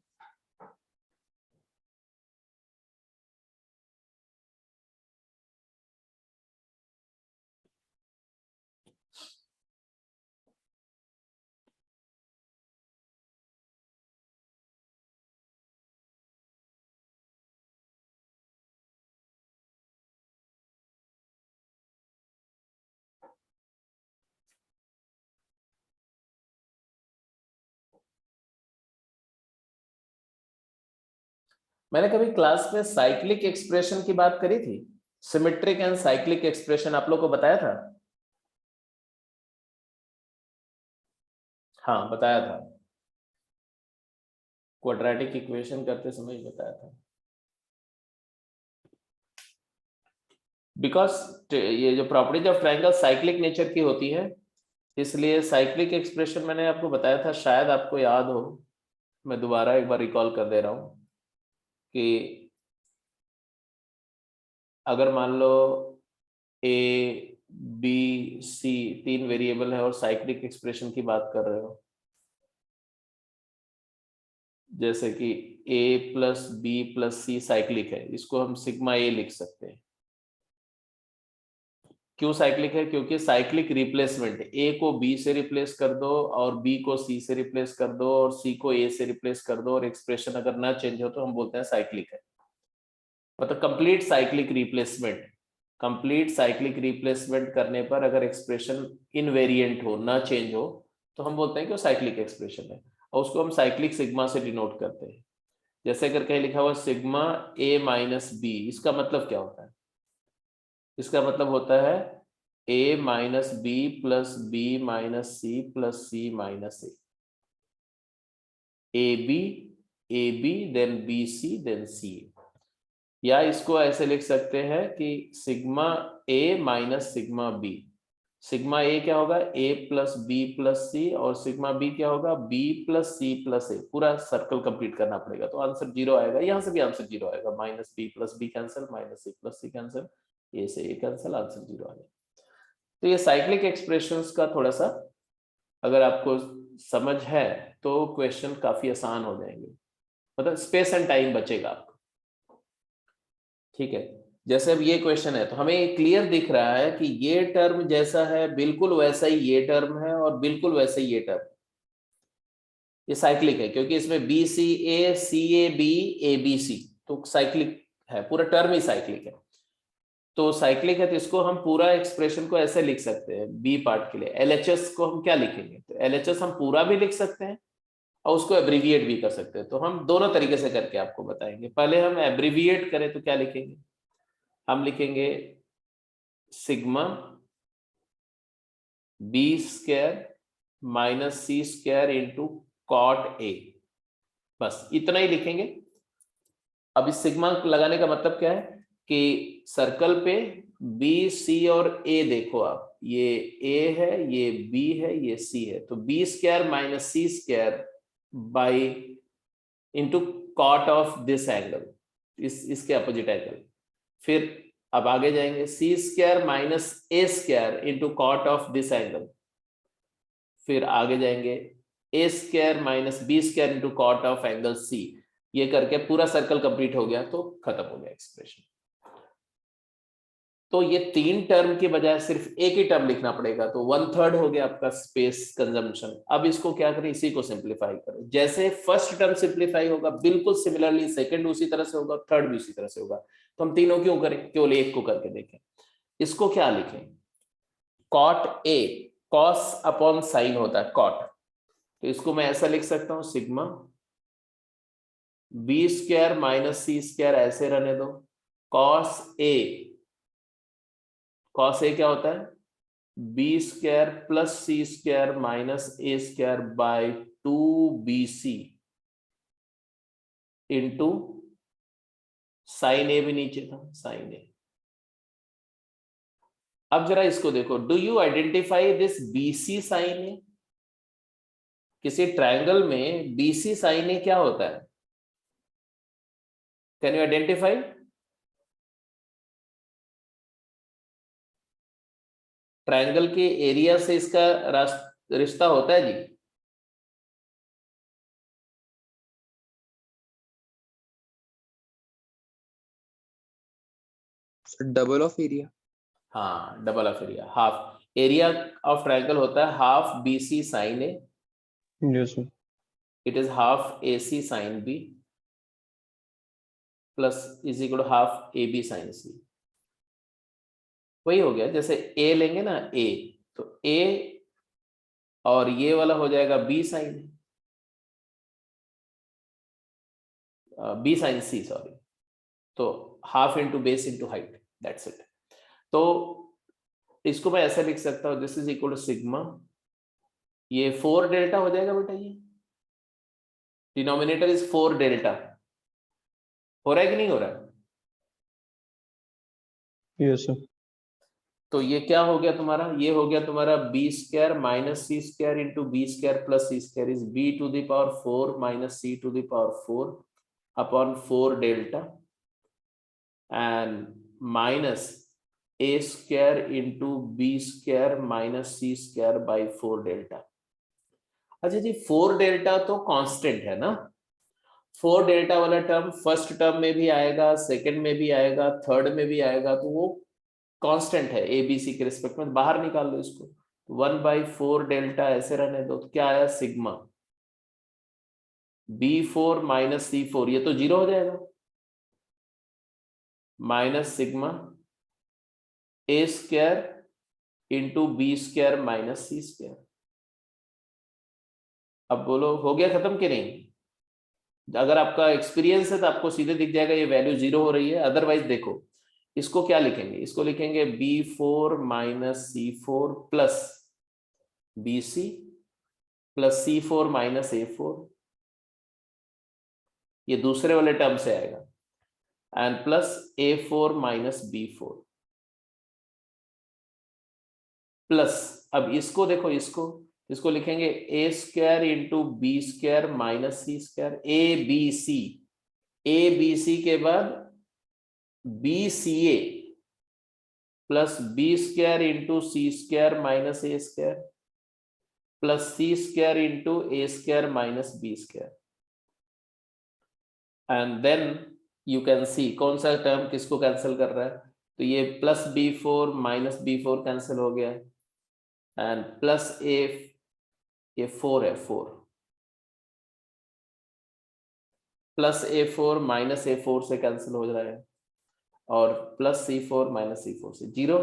मैंने कभी क्लास में साइक्लिक एक्सप्रेशन की बात करी थी, सिमेट्रिक एंड साइक्लिक एक्सप्रेशन आप लोग को बताया था? हाँ बताया था, क्वाड्रेटिक इक्वेशन करते समय ही बताया था। बिकॉज ये जो properties of triangle cyclic nature की होती है, इसलिए साइक्लिक एक्सप्रेशन मैंने आपको बताया था, शायद आपको याद हो, मैं दोबारा एक बार रिकॉल कर दे रहा हूं कि अगर मान लो ए बी सी तीन वेरिएबल है और साइक्लिक एक्सप्रेशन की बात कर रहे हो, जैसे कि a plus B plus C cyclic है, इसको हम सिग्मा ए लिख सकते हैं। क्यों साइक्लिक है? क्योंकि साइक्लिक रिप्लेसमेंट, ए को बी से रिप्लेस कर दो और बी को सी से रिप्लेस कर दो और सी को ए से रिप्लेस कर दो और एक्सप्रेशन अगर ना चेंज हो तो हम बोलते हैं साइक्लिक है। मतलब complete cyclic replacement, complete cyclic replacement करने पर अगर एक्सप्रेशन इनवेरिएंट हो, ना चेंज हो, तो हम बोलते हैं कि वो साइक्लिक एक्सप्रेशन है और उसको हम साइक्लिक सिग्मा से डिनोट करते हैं। जैसे अगर कहीं लिखा हुआ सिग्मा ए माइनस बी, इसका मतलब क्या होता है? इसका मतलब होता है a minus B plus B minus C plus C minus A B then B C then C. या इसको ऐसे लिख सकते हैं कि sigma A minus sigma B. Sigma A क्या होगा? a plus B plus C, और सिग्मा बी क्या होगा? b plus C plus A. पूरा सर्कल कंप्लीट करना पड़ेगा तो आंसर 0 आएगा, यहां से भी आंसर 0 आएगा। Minus B plus B cancel, minus C plus C cancel, A से ए कैंसिल, आंसर 0 आ गया। तो ये साइक्लिक एक्सप्रेशंस का थोड़ा सा अगर आपको समझ है तो क्वेश्चन काफी आसान हो जाएंगे, मतलब स्पेस एंड टाइम बचेगा आपको। ठीक है, जैसे अब ये क्वेश्चन है तो हमें क्लियर दिख रहा है कि ये टर्म जैसा है बिल्कुल वैसा ही ये टर्म है और बिल्कुल वैसे ही ये टर्म। ये साइक्लिक है क्योंकि इसमें B C A B A B C, तो साइक्लिक है, पूरा टर्म ही साइक्लिक है। तो साइक्लिक है तो इसको हम पूरा एक्सप्रेशन को ऐसे लिख सकते हैं बी पार्ट के लिए। एलएचएस को हम क्या लिखेंगे? तो एलएचएस हम पूरा भी लिख सकते हैं और उसको एब्रिविएट भी कर सकते हैं। तो हम दोनों तरीके से करके आपको बताएंगे। पहले हम एब्रिविएट करें तो क्या लिखेंगे? हम लिखेंगे sigma B square minus C square into cot A, बस इतना ही लिखेंगे। अब इस सिग्मा लगाने का मतलब क्या है कि सर्कल पे बी सी और ए देखो आप, ये ए है, ये बी है, ये सी है, तो B square minus C square by into cot of this angle, इसके अपोजिट एंगल। फिर अब आगे जाएंगे, C square minus A square into cot of this angle. फिर आगे जाएंगे A square minus B square into cot of angle C. ये करके पूरा सर्कल कंप्लीट हो गया तो खत्म हो गया एक्सप्रेशन। तो ये तीन टर्म के बजाय सिर्फ एक ही टर्म लिखना पड़ेगा, तो 1/3 हो गया आपका स्पेस कंजम्पशन। अब इसको क्या करें? इसी को सिंप्लीफाई करें। जैसे फर्स्ट टर्म सिंप्लीफाई होगा बिल्कुल सिमिलरली सेकंड उसी तरह से होगा, थर्ड भी उसी तरह से होगा। तो हम तीनों क्यों करें, केवल एक को करके देखें। इसको क्या लिखें? Cot A, cos upon sine होता है कॉट, तो इसको मैं ऐसा लिख सकता हूं sigma B square minus C square, ऐसे रहने दो, कॉस ए, कॉस ए क्या होता है? B square plus C square minus A square by 2bc into sine A भी नीचे था, साइन ए। अब जरा इसको देखो, do you identify this BC sine A? किसी ट्रायंगल में बीसी साइन ए क्या होता है? Can you identify? ट्रायंगल के एरिया से इसका रिश्ता होता है जी। Double of area. हाँ, double of area, half area of triangle होता है half B C sine A, yes sir. It is half A C sine B plus is equal to half A B sine C. वही हो गया, जैसे ए लेंगे ना, ए, तो ए और ये वाला हो जाएगा B sine, B sine C sorry, तो half into base into height, that's it. तो इसको मैं ऐसे लिख सकता हूँ, this is equal to sigma, ये 4 डेल्टा हो जाएगा बेटा, ये डिनोमिनेटर इज 4 डेल्टा, हो रहा है कि नहीं हो रहा है? Yes sir. तो ये क्या हो गया तुम्हारा, ये हो गया तुम्हारा B square minus C square into B square plus C square is B to the power 4 minus C to the power 4 upon 4 delta and minus A square into B square minus C square by 4 delta. अच्छा जी, 4 delta तो constant है ना, 4 delta वाला term first term में भी आएगा, second में भी आएगा, थर्ड में भी आएगा, तो वो कांस्टेंट है ए बी सी के रिस्पेक्ट में, बाहर निकाल दो इसको, 1/4 डेल्टा ऐसे रहने दो, तो क्या आया सिग्मा B4 माइनस C4, ये तो 0 हो जाएगा, minus sigma A square into B square minus C square. अब बोलो हो गया खत्म कि नहीं? अगर आपका एक्सपीरियंस है तो आपको सीधे दिख जाएगा ये वैल्यू 0 हो रही है, अदरवाइज देखो इसको क्या लिखेंगे, इसको लिखेंगे B4 minus C4 plus BC plus C4 minus A4, ये दूसरे वाले टर्म से आएगा, and plus A4 minus B4 plus, अब इसको देखो, इसको लिखेंगे A square into B square minus C square, A B C के बाद B C A plus B square into C square minus A square plus C square into A square minus B square, and then you can see कौन सा term किसको cancel कर रहा है, तो ये plus B4 minus B4 cancel हो गया, एंड प्लस ये 4 है, 4 प्लस A4 माइनस A4 से कैंसिल हो रहा है, और प्लस C4 माइनस C4 से 0।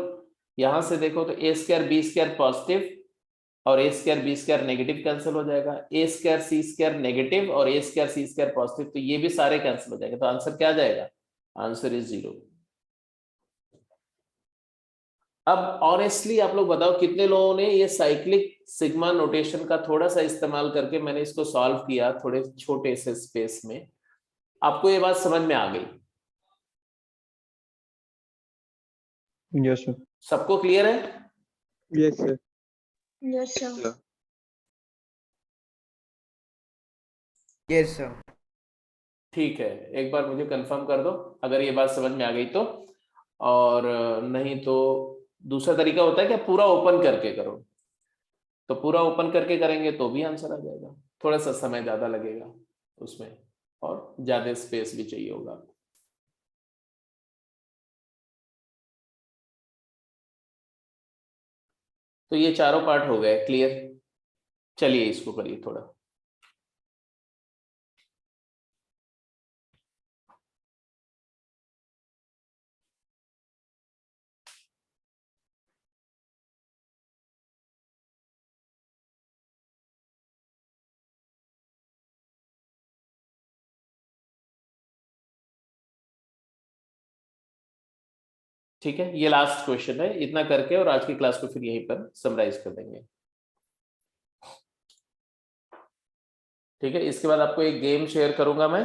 यहां से देखो तो A square B square positive और A square B square negative cancel हो जाएगा, A square C square negative और A square C square positive, तो ये भी सारे कैंसिल हो जाएंगे, तो आंसर क्या जाएगा, आंसर इज 0। अब ऑनेस्टली आप लोग बताओ कितने लोगों ने ये साइक्लिक सिग्मा नोटेशन का थोड़ा सा इस्तेमाल करके, मैंने इसको सॉल्व किया थोड़े छोटे से स्पेस में, आपको ये बात समझ में आ गई? Yes sir. सबको क्लियर है? Yes sir. Yes sir. Yes sir. ठीक है, एक बार मुझे कंफर्म कर दो अगर ये बात समझ में आ गई तो, और नहीं तो दूसरा तरीका होता है कि पूरा ओपन करके करो, तो पूरा ओपन करके करेंगे तो भी आंसर आ जाएगा, थोड़ा सा समय ज्यादा लगेगा उसमें और ज्यादा स्पेस भी चाहिए होगा। तो ये चारों पार्ट हो गए क्लियर, चलिए इसको करिए थोड़ा। ठीक है, ये लास्ट क्वेश्चन है, इतना करके और आज की क्लास को फिर यहीं पर समराइज कर देंगे। ठीक है, इसके बाद आपको एक गेम शेयर करूंगा मैं,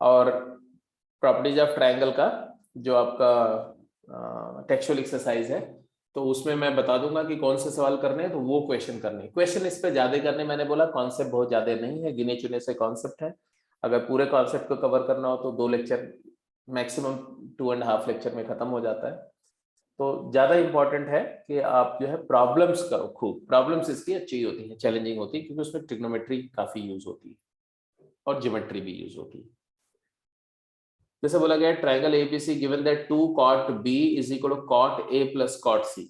और प्रॉपर्टीज ऑफ ट्रायंगल का जो आपका टेक्सचुअल एक्सरसाइज है, तो उसमें मैं बता दूंगा कि कौन से सवाल करने हैं, तो वो क्वेश्चन करने, क्वेश्चन इस पे ज्यादा करने, मैंने बोला कॉन्सेप्ट बहुत ज्यादा नहीं है, गिने चुने से कॉन्सेप्ट है, अगर पूरे कॉन्सेप्ट को कवर करना हो तो 2 लेक्चर मैक्सिमम 2.5 लेक्चर में खत्म हो जाता है। तो ज्यादा इंपॉर्टेंट है कि आप जो है प्रॉब्लम्स करो खूब, प्रॉब्लम्स इसकी अच्छी होती है, चैलेंजिंग होती है, क्योंकि उसमें ट्रिग्नोमेट्री काफी यूज होती है और ज्योमेट्री भी यूज होती है। जैसे बोला गया triangle ABC given that 2 cot b is equal to cot a plus cot c,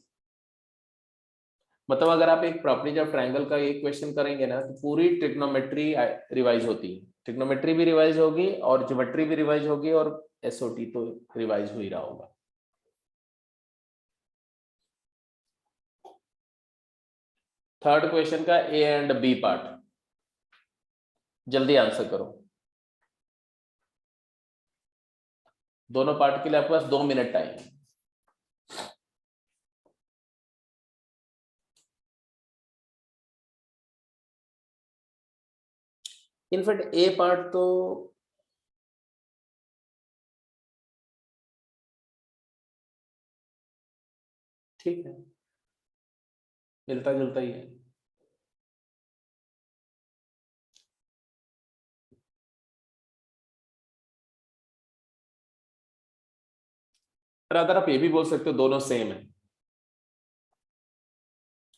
मतलब अगर आप एक प्रॉपर्टीज ऑफ ट्रायंगल का एक क्वेश्चन करेंगे ना, तो पूरी ट्रिग्नोमेट्री रिवाइज होती है, ट्रिग्नोमेट्री भी रिवाइज होगी और ज्योमेट्री भी रिवाइज होगी और एसओटी तो रिवाइज हो ही रहा होगा। थर्ड क्वेश्चन का ए एंड बी पार्ट, जल्दी आंसर करो। दोनों पार्ट के लिए आपके पास 2 मिनट टाइम है। इनफैक्ट ए पार्ट तो ठीक है, मिलता जुलता ही है। अगर आप ये भी बोल सकते हो दोनों सेम है।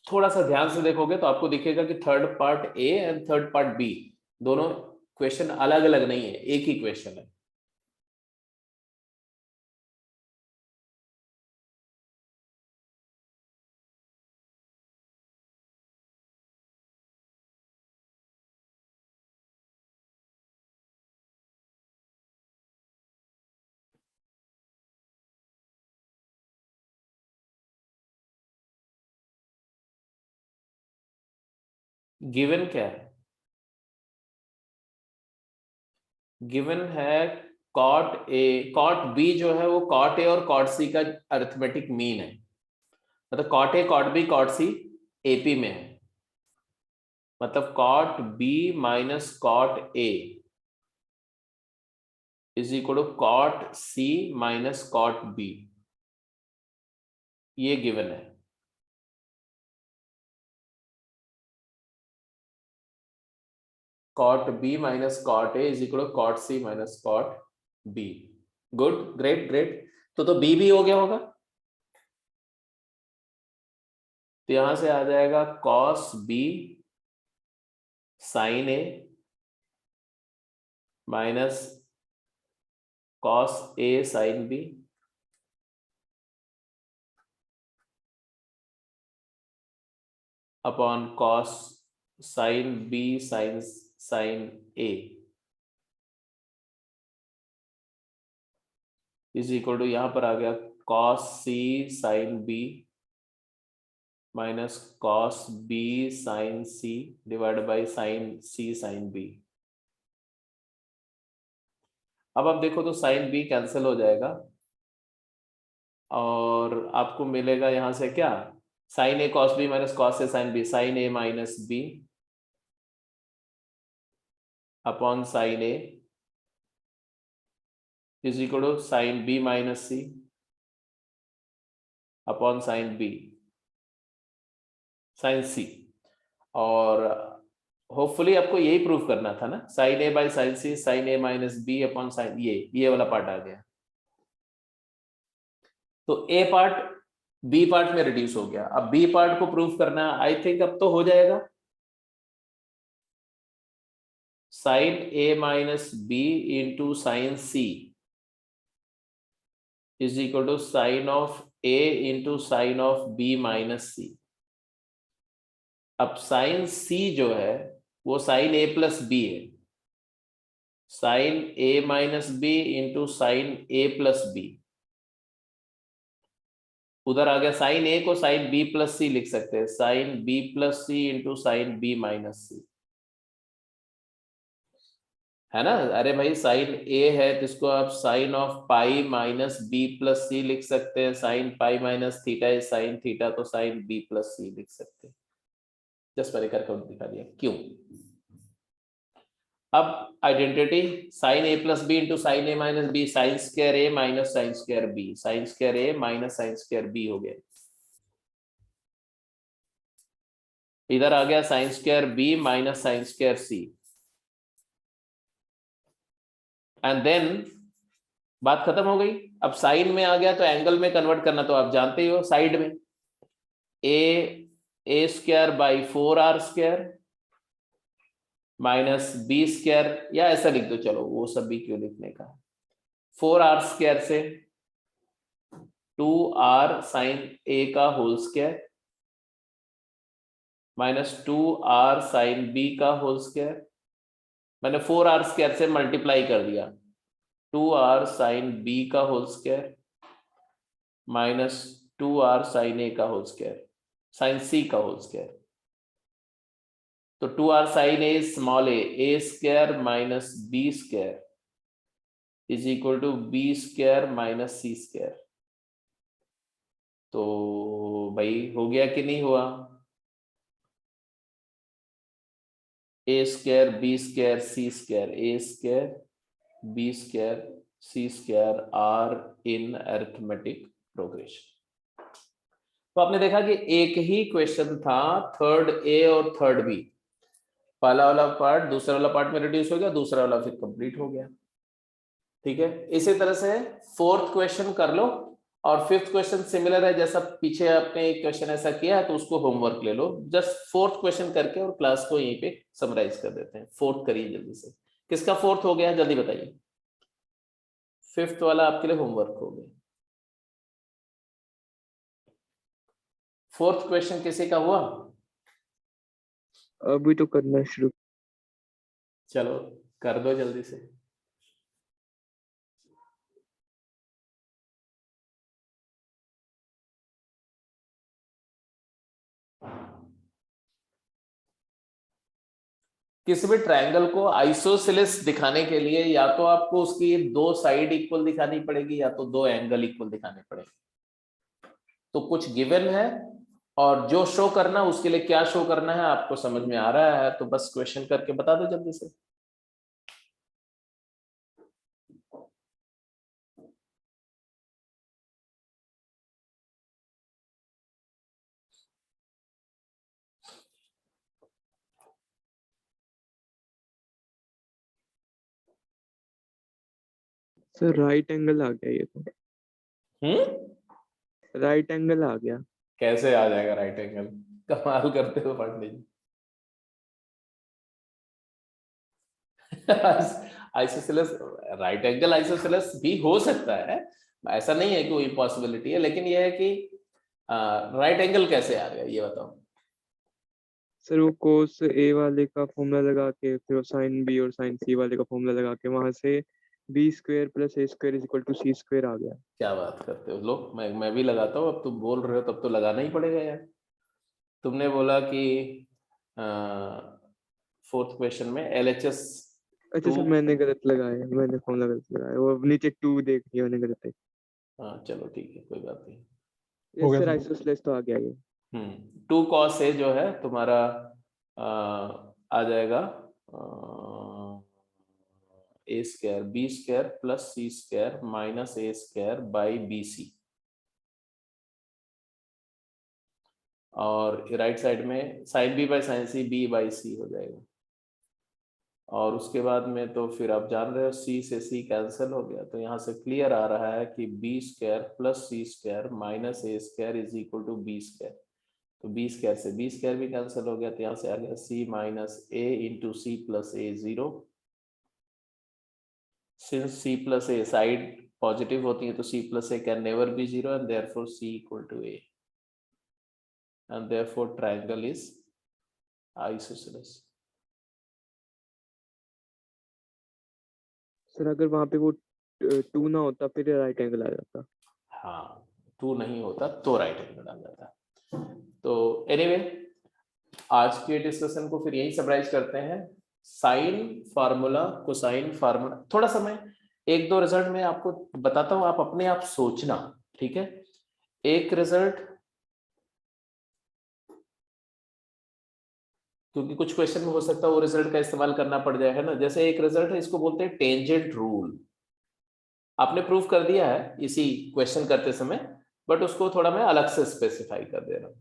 थोड़ा सा ध्यान से देखोगे तो आपको दिखेगा कि third part A and third part B दोनों क्वेश्चन अलग अलग नहीं है, एक ही क्वेश्चन है। गिवन क्या है? गिवन है कॉट ए, कॉट बी जो है वो कॉट ए और कॉट सी का अरिथमेटिक मीन है। मतलब cot A cot B cot C AP में है, मतलब cot B minus cot A is equal to cot C minus cot B, ये गिवन है। Cot B minus cot A is equal to cot C minus cot B. Good, great great. तो B भी हो गया होगा, तो यहां से आ जाएगा cos B sine A minus cos A sine B upon cos sine B sine A is equal to यहां पर आ गया cos C sine B minus cos B sine C divide by sine C sine B. अब आप देखो तो sine B cancel हो जाएगा और आपको मिलेगा यहां से क्या, sine A cos B minus cos A sine B, sine A minus B upon sine A is equal to sine B minus C upon sine B sine C. और hopefully आपको यही प्रूव करना था ना, sine A by sine C sine A minus B upon sine, ये वाला part आ गया। तो ए पार्ट बी पार्ट में रिड्यूस हो गया, अब बी पार्ट को प्रूव करना आई थिंक अब तो हो जाएगा। Sine A minus B into sine C is equal to sine of A into sine of B minus C. अब साइन सी जो है वो साइन ए प्लस बी है, sine A minus B into sine A plus B. उधर आ गया sign ए को sign B plus C लिख सकते हैं, sign B plus C into sine B minus सी, है ना। अरे भाई साइन ए है तो इसको आप sine of pi minus B plus C लिख सकते हैं, sine pi minus theta is sine theta, तो साइन बी प्लस सी लिख सकते हैं। जस्ट मैंने करके दिखा दिया क्यों। अब identity sine A plus B into sine A minus B, sine square A minus sine square B, sine square A minus sine square B हो गया। इधर आ गया sine square B minus sine square C, and then बात खत्म हो गई। अब साइन में आ गया तो एंगल में कन्वर्ट करना तो आप जानते ही हो, साइड में A square by 4r square minus B square, या ऐसा लिख दो, चलो वो सब भी क्यों लिखने का, 4r स्क्वायर से 2r साइन ए का whole square minus 2r sine B का होल स्क्वायर। मैंने 4r स्क्वायर से मल्टीप्लाई कर दिया, 2r साइन बी का whole square minus 2r sine A का होल स्क्वायर, साइन सी का होल स्क्वायर। तो 2r sine A small A square minus B square is equal to B square minus C square. तो भाई हो गया कि नहीं हुआ? A square B square C square, A square B square C square are in arithmetic progression. तो आपने देखा कि एक ही क्वेश्चन था, थर्ड ए और थर्ड बी। पहला वाला पार्ट दूसरा वाला पार्ट में रिड्यूस हो गया, दूसरा वाला फिर कंप्लीट हो गया। ठीक है, इसी तरह से फोर्थ क्वेश्चन कर लो, और फिफ्थ क्वेश्चन सिमिलर है, जैसा पीछे आपने एक क्वेश्चन ऐसा किया है तो उसको होमवर्क ले लो। जस्ट फोर्थ क्वेश्चन करके और क्लास को यहीं पे समराइज कर देते हैं। फोर्थ करिए जल्दी से। किसका फोर्थ हो गया जल्दी बताइए? फिफ्थ वाला आपके लिए होमवर्क हो गया। फोर्थ क्वेश्चन किसी का हुआ? अभी तो करना शुरू। चलो कर दो जल्दी से। किसी भी ट्रायंगल को आइसोसेलेस दिखाने के लिए या तो आपको उसकी दो साइड इक्वल दिखानी पड़ेगी या तो दो एंगल इक्वल दिखाने पड़ेंगे। तो कुछ गिवन है और जो शो करना उसके लिए क्या शो करना है आपको समझ में आ रहा है, तो बस क्वेश्चन करके बता दो जल्दी से। सर राइट एंगल आ गया ये तो। राइट एंगल आ गया। कैसे आ जाएगा राइट एंगल? कमाल करते हो Pandey ji. Isosceles, right angle isosceles भी हो सकता है, ऐसा नहीं है कि वो इम्पॉसिबिलिटी है, लेकिन यह है कि राइट एंगल कैसे आ गया ये बताओ। सर वो कोस ए वाले का फॉर्मूला लगा के, फिर साइन बी और साइन सी वाले का फॉर्मूला लगा के, वहां से B square plus A square is equal to C square आ गया। क्या बात करते हो? लो मैं भी लगाता हूँ, अब तुम बोल रहे हो तब तो लगाना ही पड़ेगा यार। तुमने बोला कि फोर्थ क्वेश्चन में LHS अच्छा सर मैंने गलत लगाया, मैंने फॉर्मूला गलत लगाया, वो नीचे 2 देख लिया मैंने गलत है। हाँ चलो ठीक है, कोई बात नहीं। ये सर आइसोसेलेस तो आ गया ये। 2 cos A जो है तुम्हारा आ जाएगा A square B square plus C square minus A square by B C, और राइट साइड में sine B by sine C B by C हो जाएगा। और उसके बाद में तो फिर आप जान रहे हो सी से सी कैंसिल हो गया, तो यहाँ से क्लियर आ रहा है कि B square plus C square minus A square is equal to B square. तो बी स्क्वायर से बी स्क्वायर भी कैंसिल हो गया, तो यहाँ से आ गया C minus A into C plus A 0। Since C plus A side positive होती है तो C plus A can never be 0 and therefore C equal to A and therefore triangle is isosceles. Sir अगर वहां पे वो 2 ना होता फिर राइट एंगल आ जाता। हाँ 2 नहीं होता तो राइट एंगल आ जाता। तो एनीवे आज के डिस्कशन को फिर यही समराइज करते हैं। साइन फार्मूला कोसाइन फार्मूला, थोड़ा समय 1-2 रिजल्ट में आपको बताता हूं, आप अपने आप सोचना, ठीक है। एक रिजल्ट, क्योंकि कुछ क्वेश्चन में हो सकता है वो रिजल्ट का इस्तेमाल करना पड़ जाए, है ना। जैसे एक रिजल्ट है, इसको बोलते हैं टेंजेंट रूल। आपने प्रूव कर दिया है इसी क्वेश्चन करते समय, बट उसको थोड़ा मैं अलग से स्पेसिफाई कर दे रहा हूं,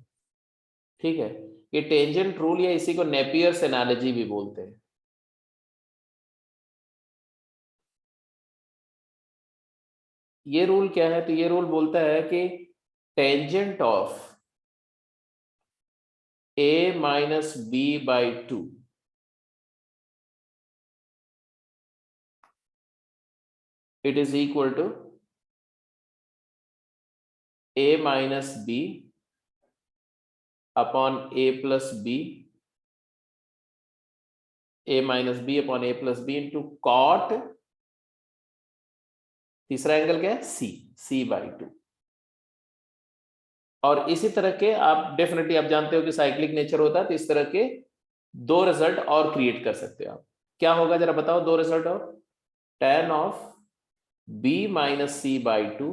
ठीक है। ये टेंजेंट रूल या इसी को नेपियर्स एनालॉजी भी बोलते हैं। ये रूल क्या है? तो ये रूल बोलता है कि tangent of a minus b by 2 it is equal to a minus b upon a plus b, a minus b upon a plus b into cot, तीसरा एंगल क्या है? c, c by 2। और इसी तरह के आप डेफिनेटली आप जानते हो कि साइक्लिक नेचर होता है, तो इस तरह के 2 रिजल्ट और क्रिएट कर सकते हो आप। क्या होगा जरा बताओ 2 रिजल्ट और? tan of b minus C by two,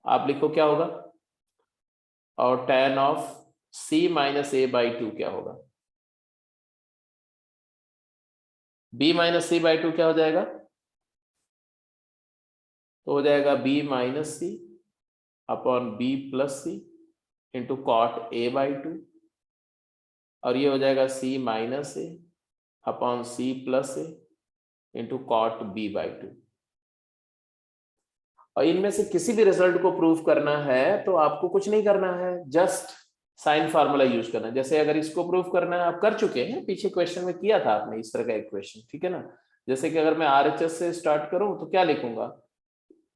आप लिखो क्या होगा, और tan ऑफ c माइनस a बाई टू क्या होगा, b minus C by two क्या हो जाएगा, तो हो जाएगा b minus C upon b plus C into cot a by two, और ये हो जाएगा c minus A upon c plus A into cot b by two. और इनमें से किसी भी रिजल्ट को प्रूव करना है तो आपको कुछ नहीं करना है, जस्ट साइन फार्मूला यूज करना है। जैसे अगर इसको प्रूव करना है, आप कर चुके हैं, पीछे क्वेश्चन में किया था आपने इस तरह का एक क्वेश्चन, ठीक है ना। जैसे कि अगर मैं RHS से स्टार्ट करूं तो क्या लिखूंगा,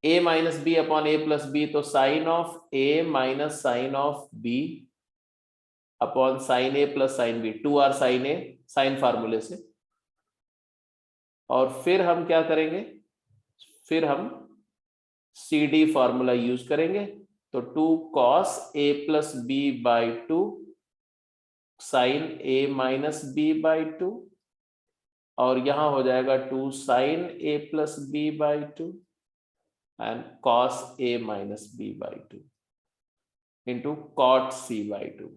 a minus B upon A plus B, तो sine of a minus sine of b upon sine a plus sine b, 2r sine a, sine फार्मूले से। और फिर हम क्या करेंगे, फिर हम CD फॉर्मूला यूज करेंगे, तो 2 cos a plus B by two sine a minus B by two, और यहां हो जाएगा 2 sine a plus B by two and cos a minus B by two into cot c by two.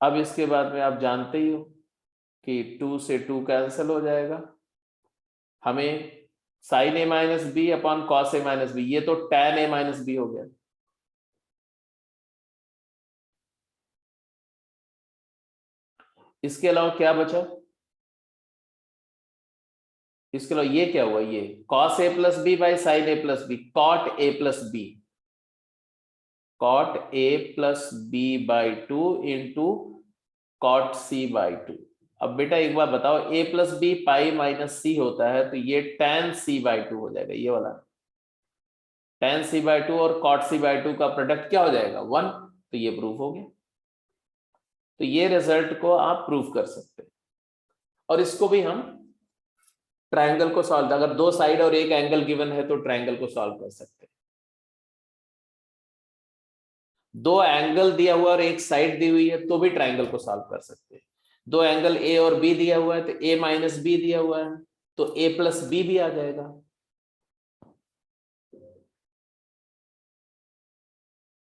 अब इसके बाद में आप जानते ही हो कि 2 से 2 कैंसिल हो जाएगा, हमें sign A minus B upon cos A minus B, ये तो tan ए माइनस बी हो गया। इसके अलावा क्या बचा, इसके अलावा ये क्या हुआ, ये cos A plus B by sine A plus B, cot A plus B, cot A plus B by two into cot c by two. अब बेटा एक बार बताओ, a plus B pi minus C होता है, तो ये tan c बाई टू हो जाएगा, ये वाला tan c बाई टू और cot c बाई टू का प्रोडक्ट क्या हो जाएगा, 1, तो ये प्रूफ हो गया। तो ये रिजल्ट को आप प्रूफ कर सकते हैं। और इसको भी हम ट्रायंगल को सॉल्व, अगर 2 साइड और एक एंगल गिवन है तो ट्रायंगल को सॉल्व कर सकते हैं। 2 एंगल दिया हुआ और एक साइड दी हुई है तो भी ट्रायंगल को सॉल्व कर सकते हैं। 2 एंगल A और B दिया हुआ है तो A माइनस बी दिया हुआ है तो A प्लस बी भी आ जाएगा।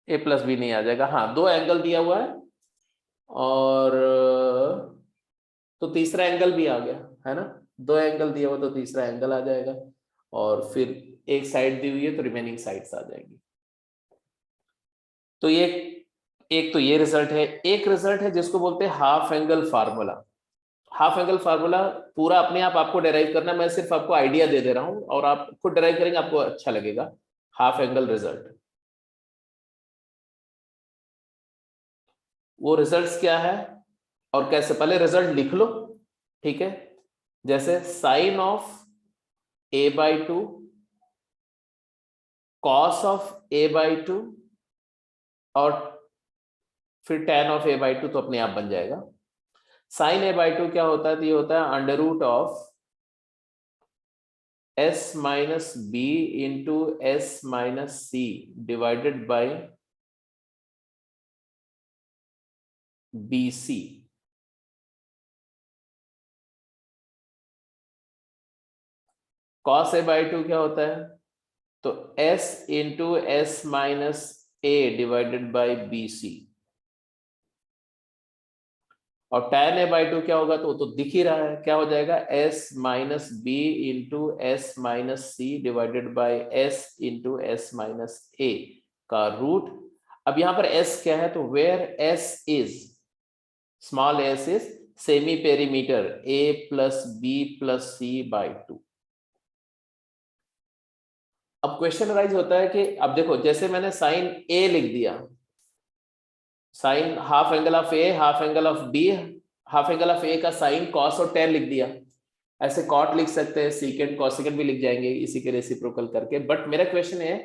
A प्लस बी नहीं आ जाएगा, हाँ 2 एंगल दिया हुआ है और तो तीसरा एंगल भी आ गया है ना, 2 एंगल दिया हुआ तो तीसरा एंगल आ जाएगा, और फिर एक साइड दी हुई है तो रिमेनिंग साइड्स आ जाएंगी। तो ये एक तो ये रिजल्ट है। एक रिजल्ट है जिसको बोलते हैं half angle formula. Half angle formula पूरा अपने आप आपको डेराइव करना, मैं सिर्फ आपको आइडिया दे दे रहा हूं और आप खुद डेराइव करेंगे, आपको अच्छा लगेगा। हाफ एंगल रिजल्ट, वो रिजल्ट्स क्या है और कैसे, पहले रिजल्ट लिख लो, ठीक है। जैसे sine of a by two, cos of a by two और फिर tan of a by two, तो अपने आप बन जाएगा। साइन a बाई टू क्या होता है, तो ये होता है under root of s minus B into s minus C divided by B C. cos a by two क्या होता है, तो s into s minus a divided by B C, और tan a बाई टू क्या होगा, तो वो तो दिख ही रहा है, क्या हो जाएगा, s minus B into s minus C divided by s into s minus a का रूट। अब यहां पर s क्या है, तो where s is, small s is semi perimeter a plus B plus C by two. अब question rise होता है कि अब देखो, जैसे मैंने साइन a लिख दिया, sine half angle of a, half angle of b, half angle of a का साइन कॉस और tan लिख दिया। ऐसे कॉट लिख सकते हैं, सीकेंट कॉसिकेंट भी लिख जाएंगे इसी के रेसिप्रोकल करके। बट मेरा क्वेश्चन है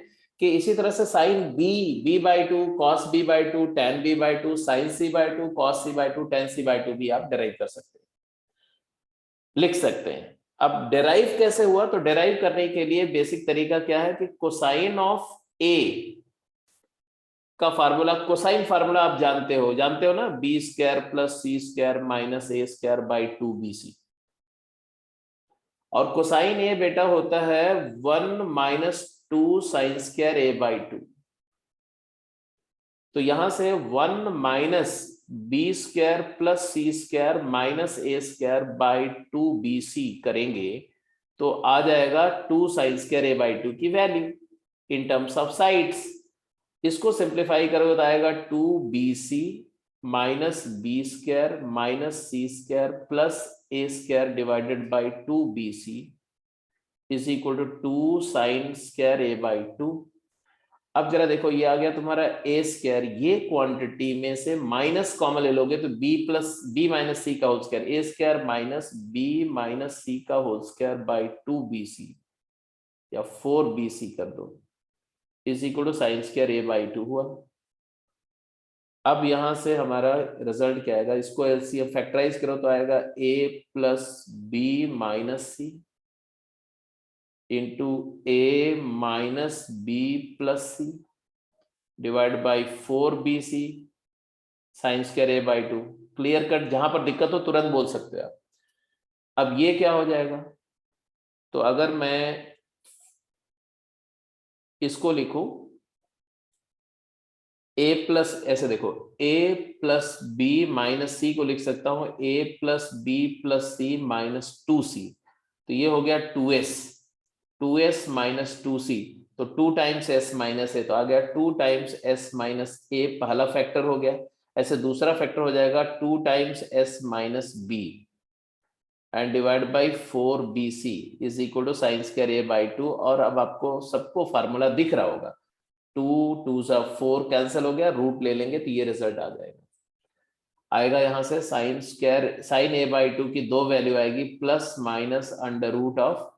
कि इसी तरह से sine b by two, cos b by two, tan b by two, sine c by two, cos c by two, tan c by two भी आप डेराइव कर सकते हैं, लिख सकते हैं। अब डेराइव कैसे हुआ, तो डेराइव करने के लिए बेसिक तरीका क्या है कि कोसाइन ऑफ a का फार्मूला, कोसाइन फार्मूला आप जानते हो ना, B square plus C square minus A square by 2bc। और कोसाइन ए बेटा होता है 1 minus 2 sine square A by 2। तो यहां से 1 minus B square plus C square minus A square by 2 B C करेंगे तो आ जाएगा 2 साइन स्क्वायर ए बाई 2 की value in terms of sides. इसको सिंप्लीफाई करोगे तो आएगा 2bc minus B square minus C square plus A square divided by 2bc is equal to 2 sine square A by 2। अब जरा देखो ये आ गया तुम्हारा ए स्क्वायर, ये क्वांटिटी में से माइनस कॉमन ले लोगे तो b plus B minus C का whole square, A square minus B minus C का होल स्क्वायर बाई 2bc या 4bc कर दो is equal to sine square A by 2 हुआ। अब यहां से हमारा रिजल्ट क्या आएगा, इसको एलसीएम फैक्टराइज करो तो आएगा a plus B minus C into A minus B plus C divide by 4bc sine square A by 2। Clear cut, जहां पर दिक्कत हो तुरंत बोल सकते हो आप। अब ये क्या हो जाएगा, तो अगर मैं इसको लिखूं a प्लस, ऐसे देखो a plus B minus C को लिख सकता हूं a plus B plus C minus 2c, तो ये हो गया 2s माइनस 2c, तो 2 टाइम्स s माइनस a तो आ गया 2 टाइम्स s माइनस a, पहला फैक्टर हो गया। ऐसे दूसरा फैक्टर हो जाएगा 2 times s minus b and divide by 4bc is equal to sine square a by 2। और अब आपको सबको फार्मूला दिख रहा होगा, 2 2 4 कैंसिल हो गया, रूट ले लेंगे तो ये रिजल्ट आ जाएगा। आएगा यहां से sine square sine A by 2 की दो वैल्यू आएगी plus minus under root of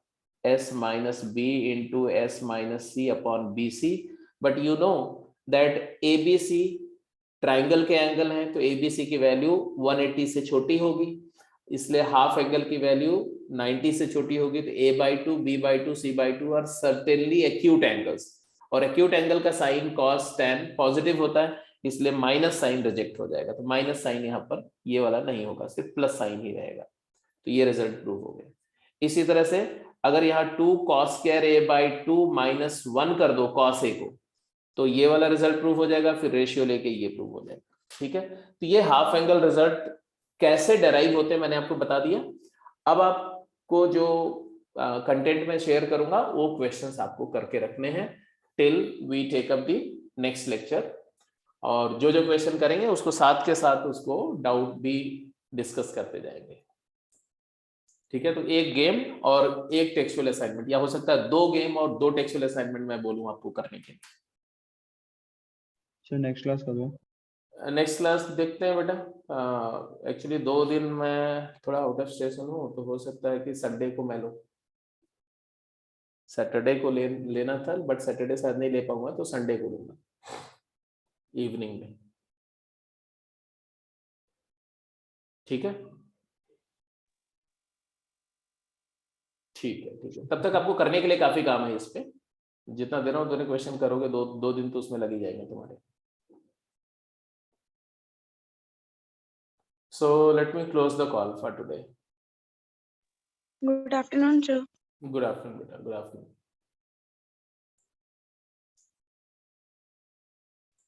s minus B into S minus C upon B C. But you know that A B C triangle के एंगल हैं तो ए बी सी की value 180 से छोटी होगी, इसलिए हाफ एंगल की वैल्यू 90 से छोटी होगी, तो a by 2 b by 2 c by 2 are certainly acute angles, और एक्यूट एंगल का साइन कॉस टेन पॉजिटिव होता है, इसलिए माइनस साइन रिजेक्ट हो जाएगा, तो माइनस साइन यहाँ पर ये वाला नहीं होगा, सिर्फ प्लस साइन ही रहेगा। तो ये रिजल्ट प्रूव हो गया। इसी तरह से अगर यहाँ 2 cos square A by 2 minus 1 कर दो कॉस ए को, तो ये वाला रिजल्ट प्रूव हो जाएगा, फिर रेशियो लेके ये प्रूव हो जाएगा। ठीक है, तो ये हाफ एंगल रिजल्ट कैसे डेराइव होते हैं मैंने आपको बता दिया। अब आपको जो कंटेंट में शेयर करूंगा वो क्वेश्चंस आपको करके रखने हैं till we take up the next lecture, और जो जो क्वेश्चन करेंगे उसको साथ के साथ उसको डाउट भी डिस्कस करते जाएंगे। ठीक है, तो एक गेम और एक टेक्सचुअल असाइनमेंट, या हो सकता है 2 गेम और 2 टेक्सचुअल असाइनमेंट मैं बोलूं आपको करने के। सर नेक्स्ट क्लास कब है? नेक्स्ट क्लास देखते हैं बेटा, एक्चुअली 2 दिन मैं थोड़ा आउट ऑफ स्टेशन हूँ, तो हो सकता है कि संडे को मैं लूँ, सैटरडे को लेना था बट सैटरडे शायद नहीं ले पाऊंगा, तो संडे को लूंगा इवनिंग में। ठीक है, ठीक है, ठीक है। तब तक आपको करने के लिए काफी काम है इस पे, जितना देना उतने क्वेश्चन करोगे, 2 दिन तो उसमें लग ही जाएंगे तुम्हारे। So let me close the call for today. Good afternoon, sir. Good afternoon, beta. Good afternoon.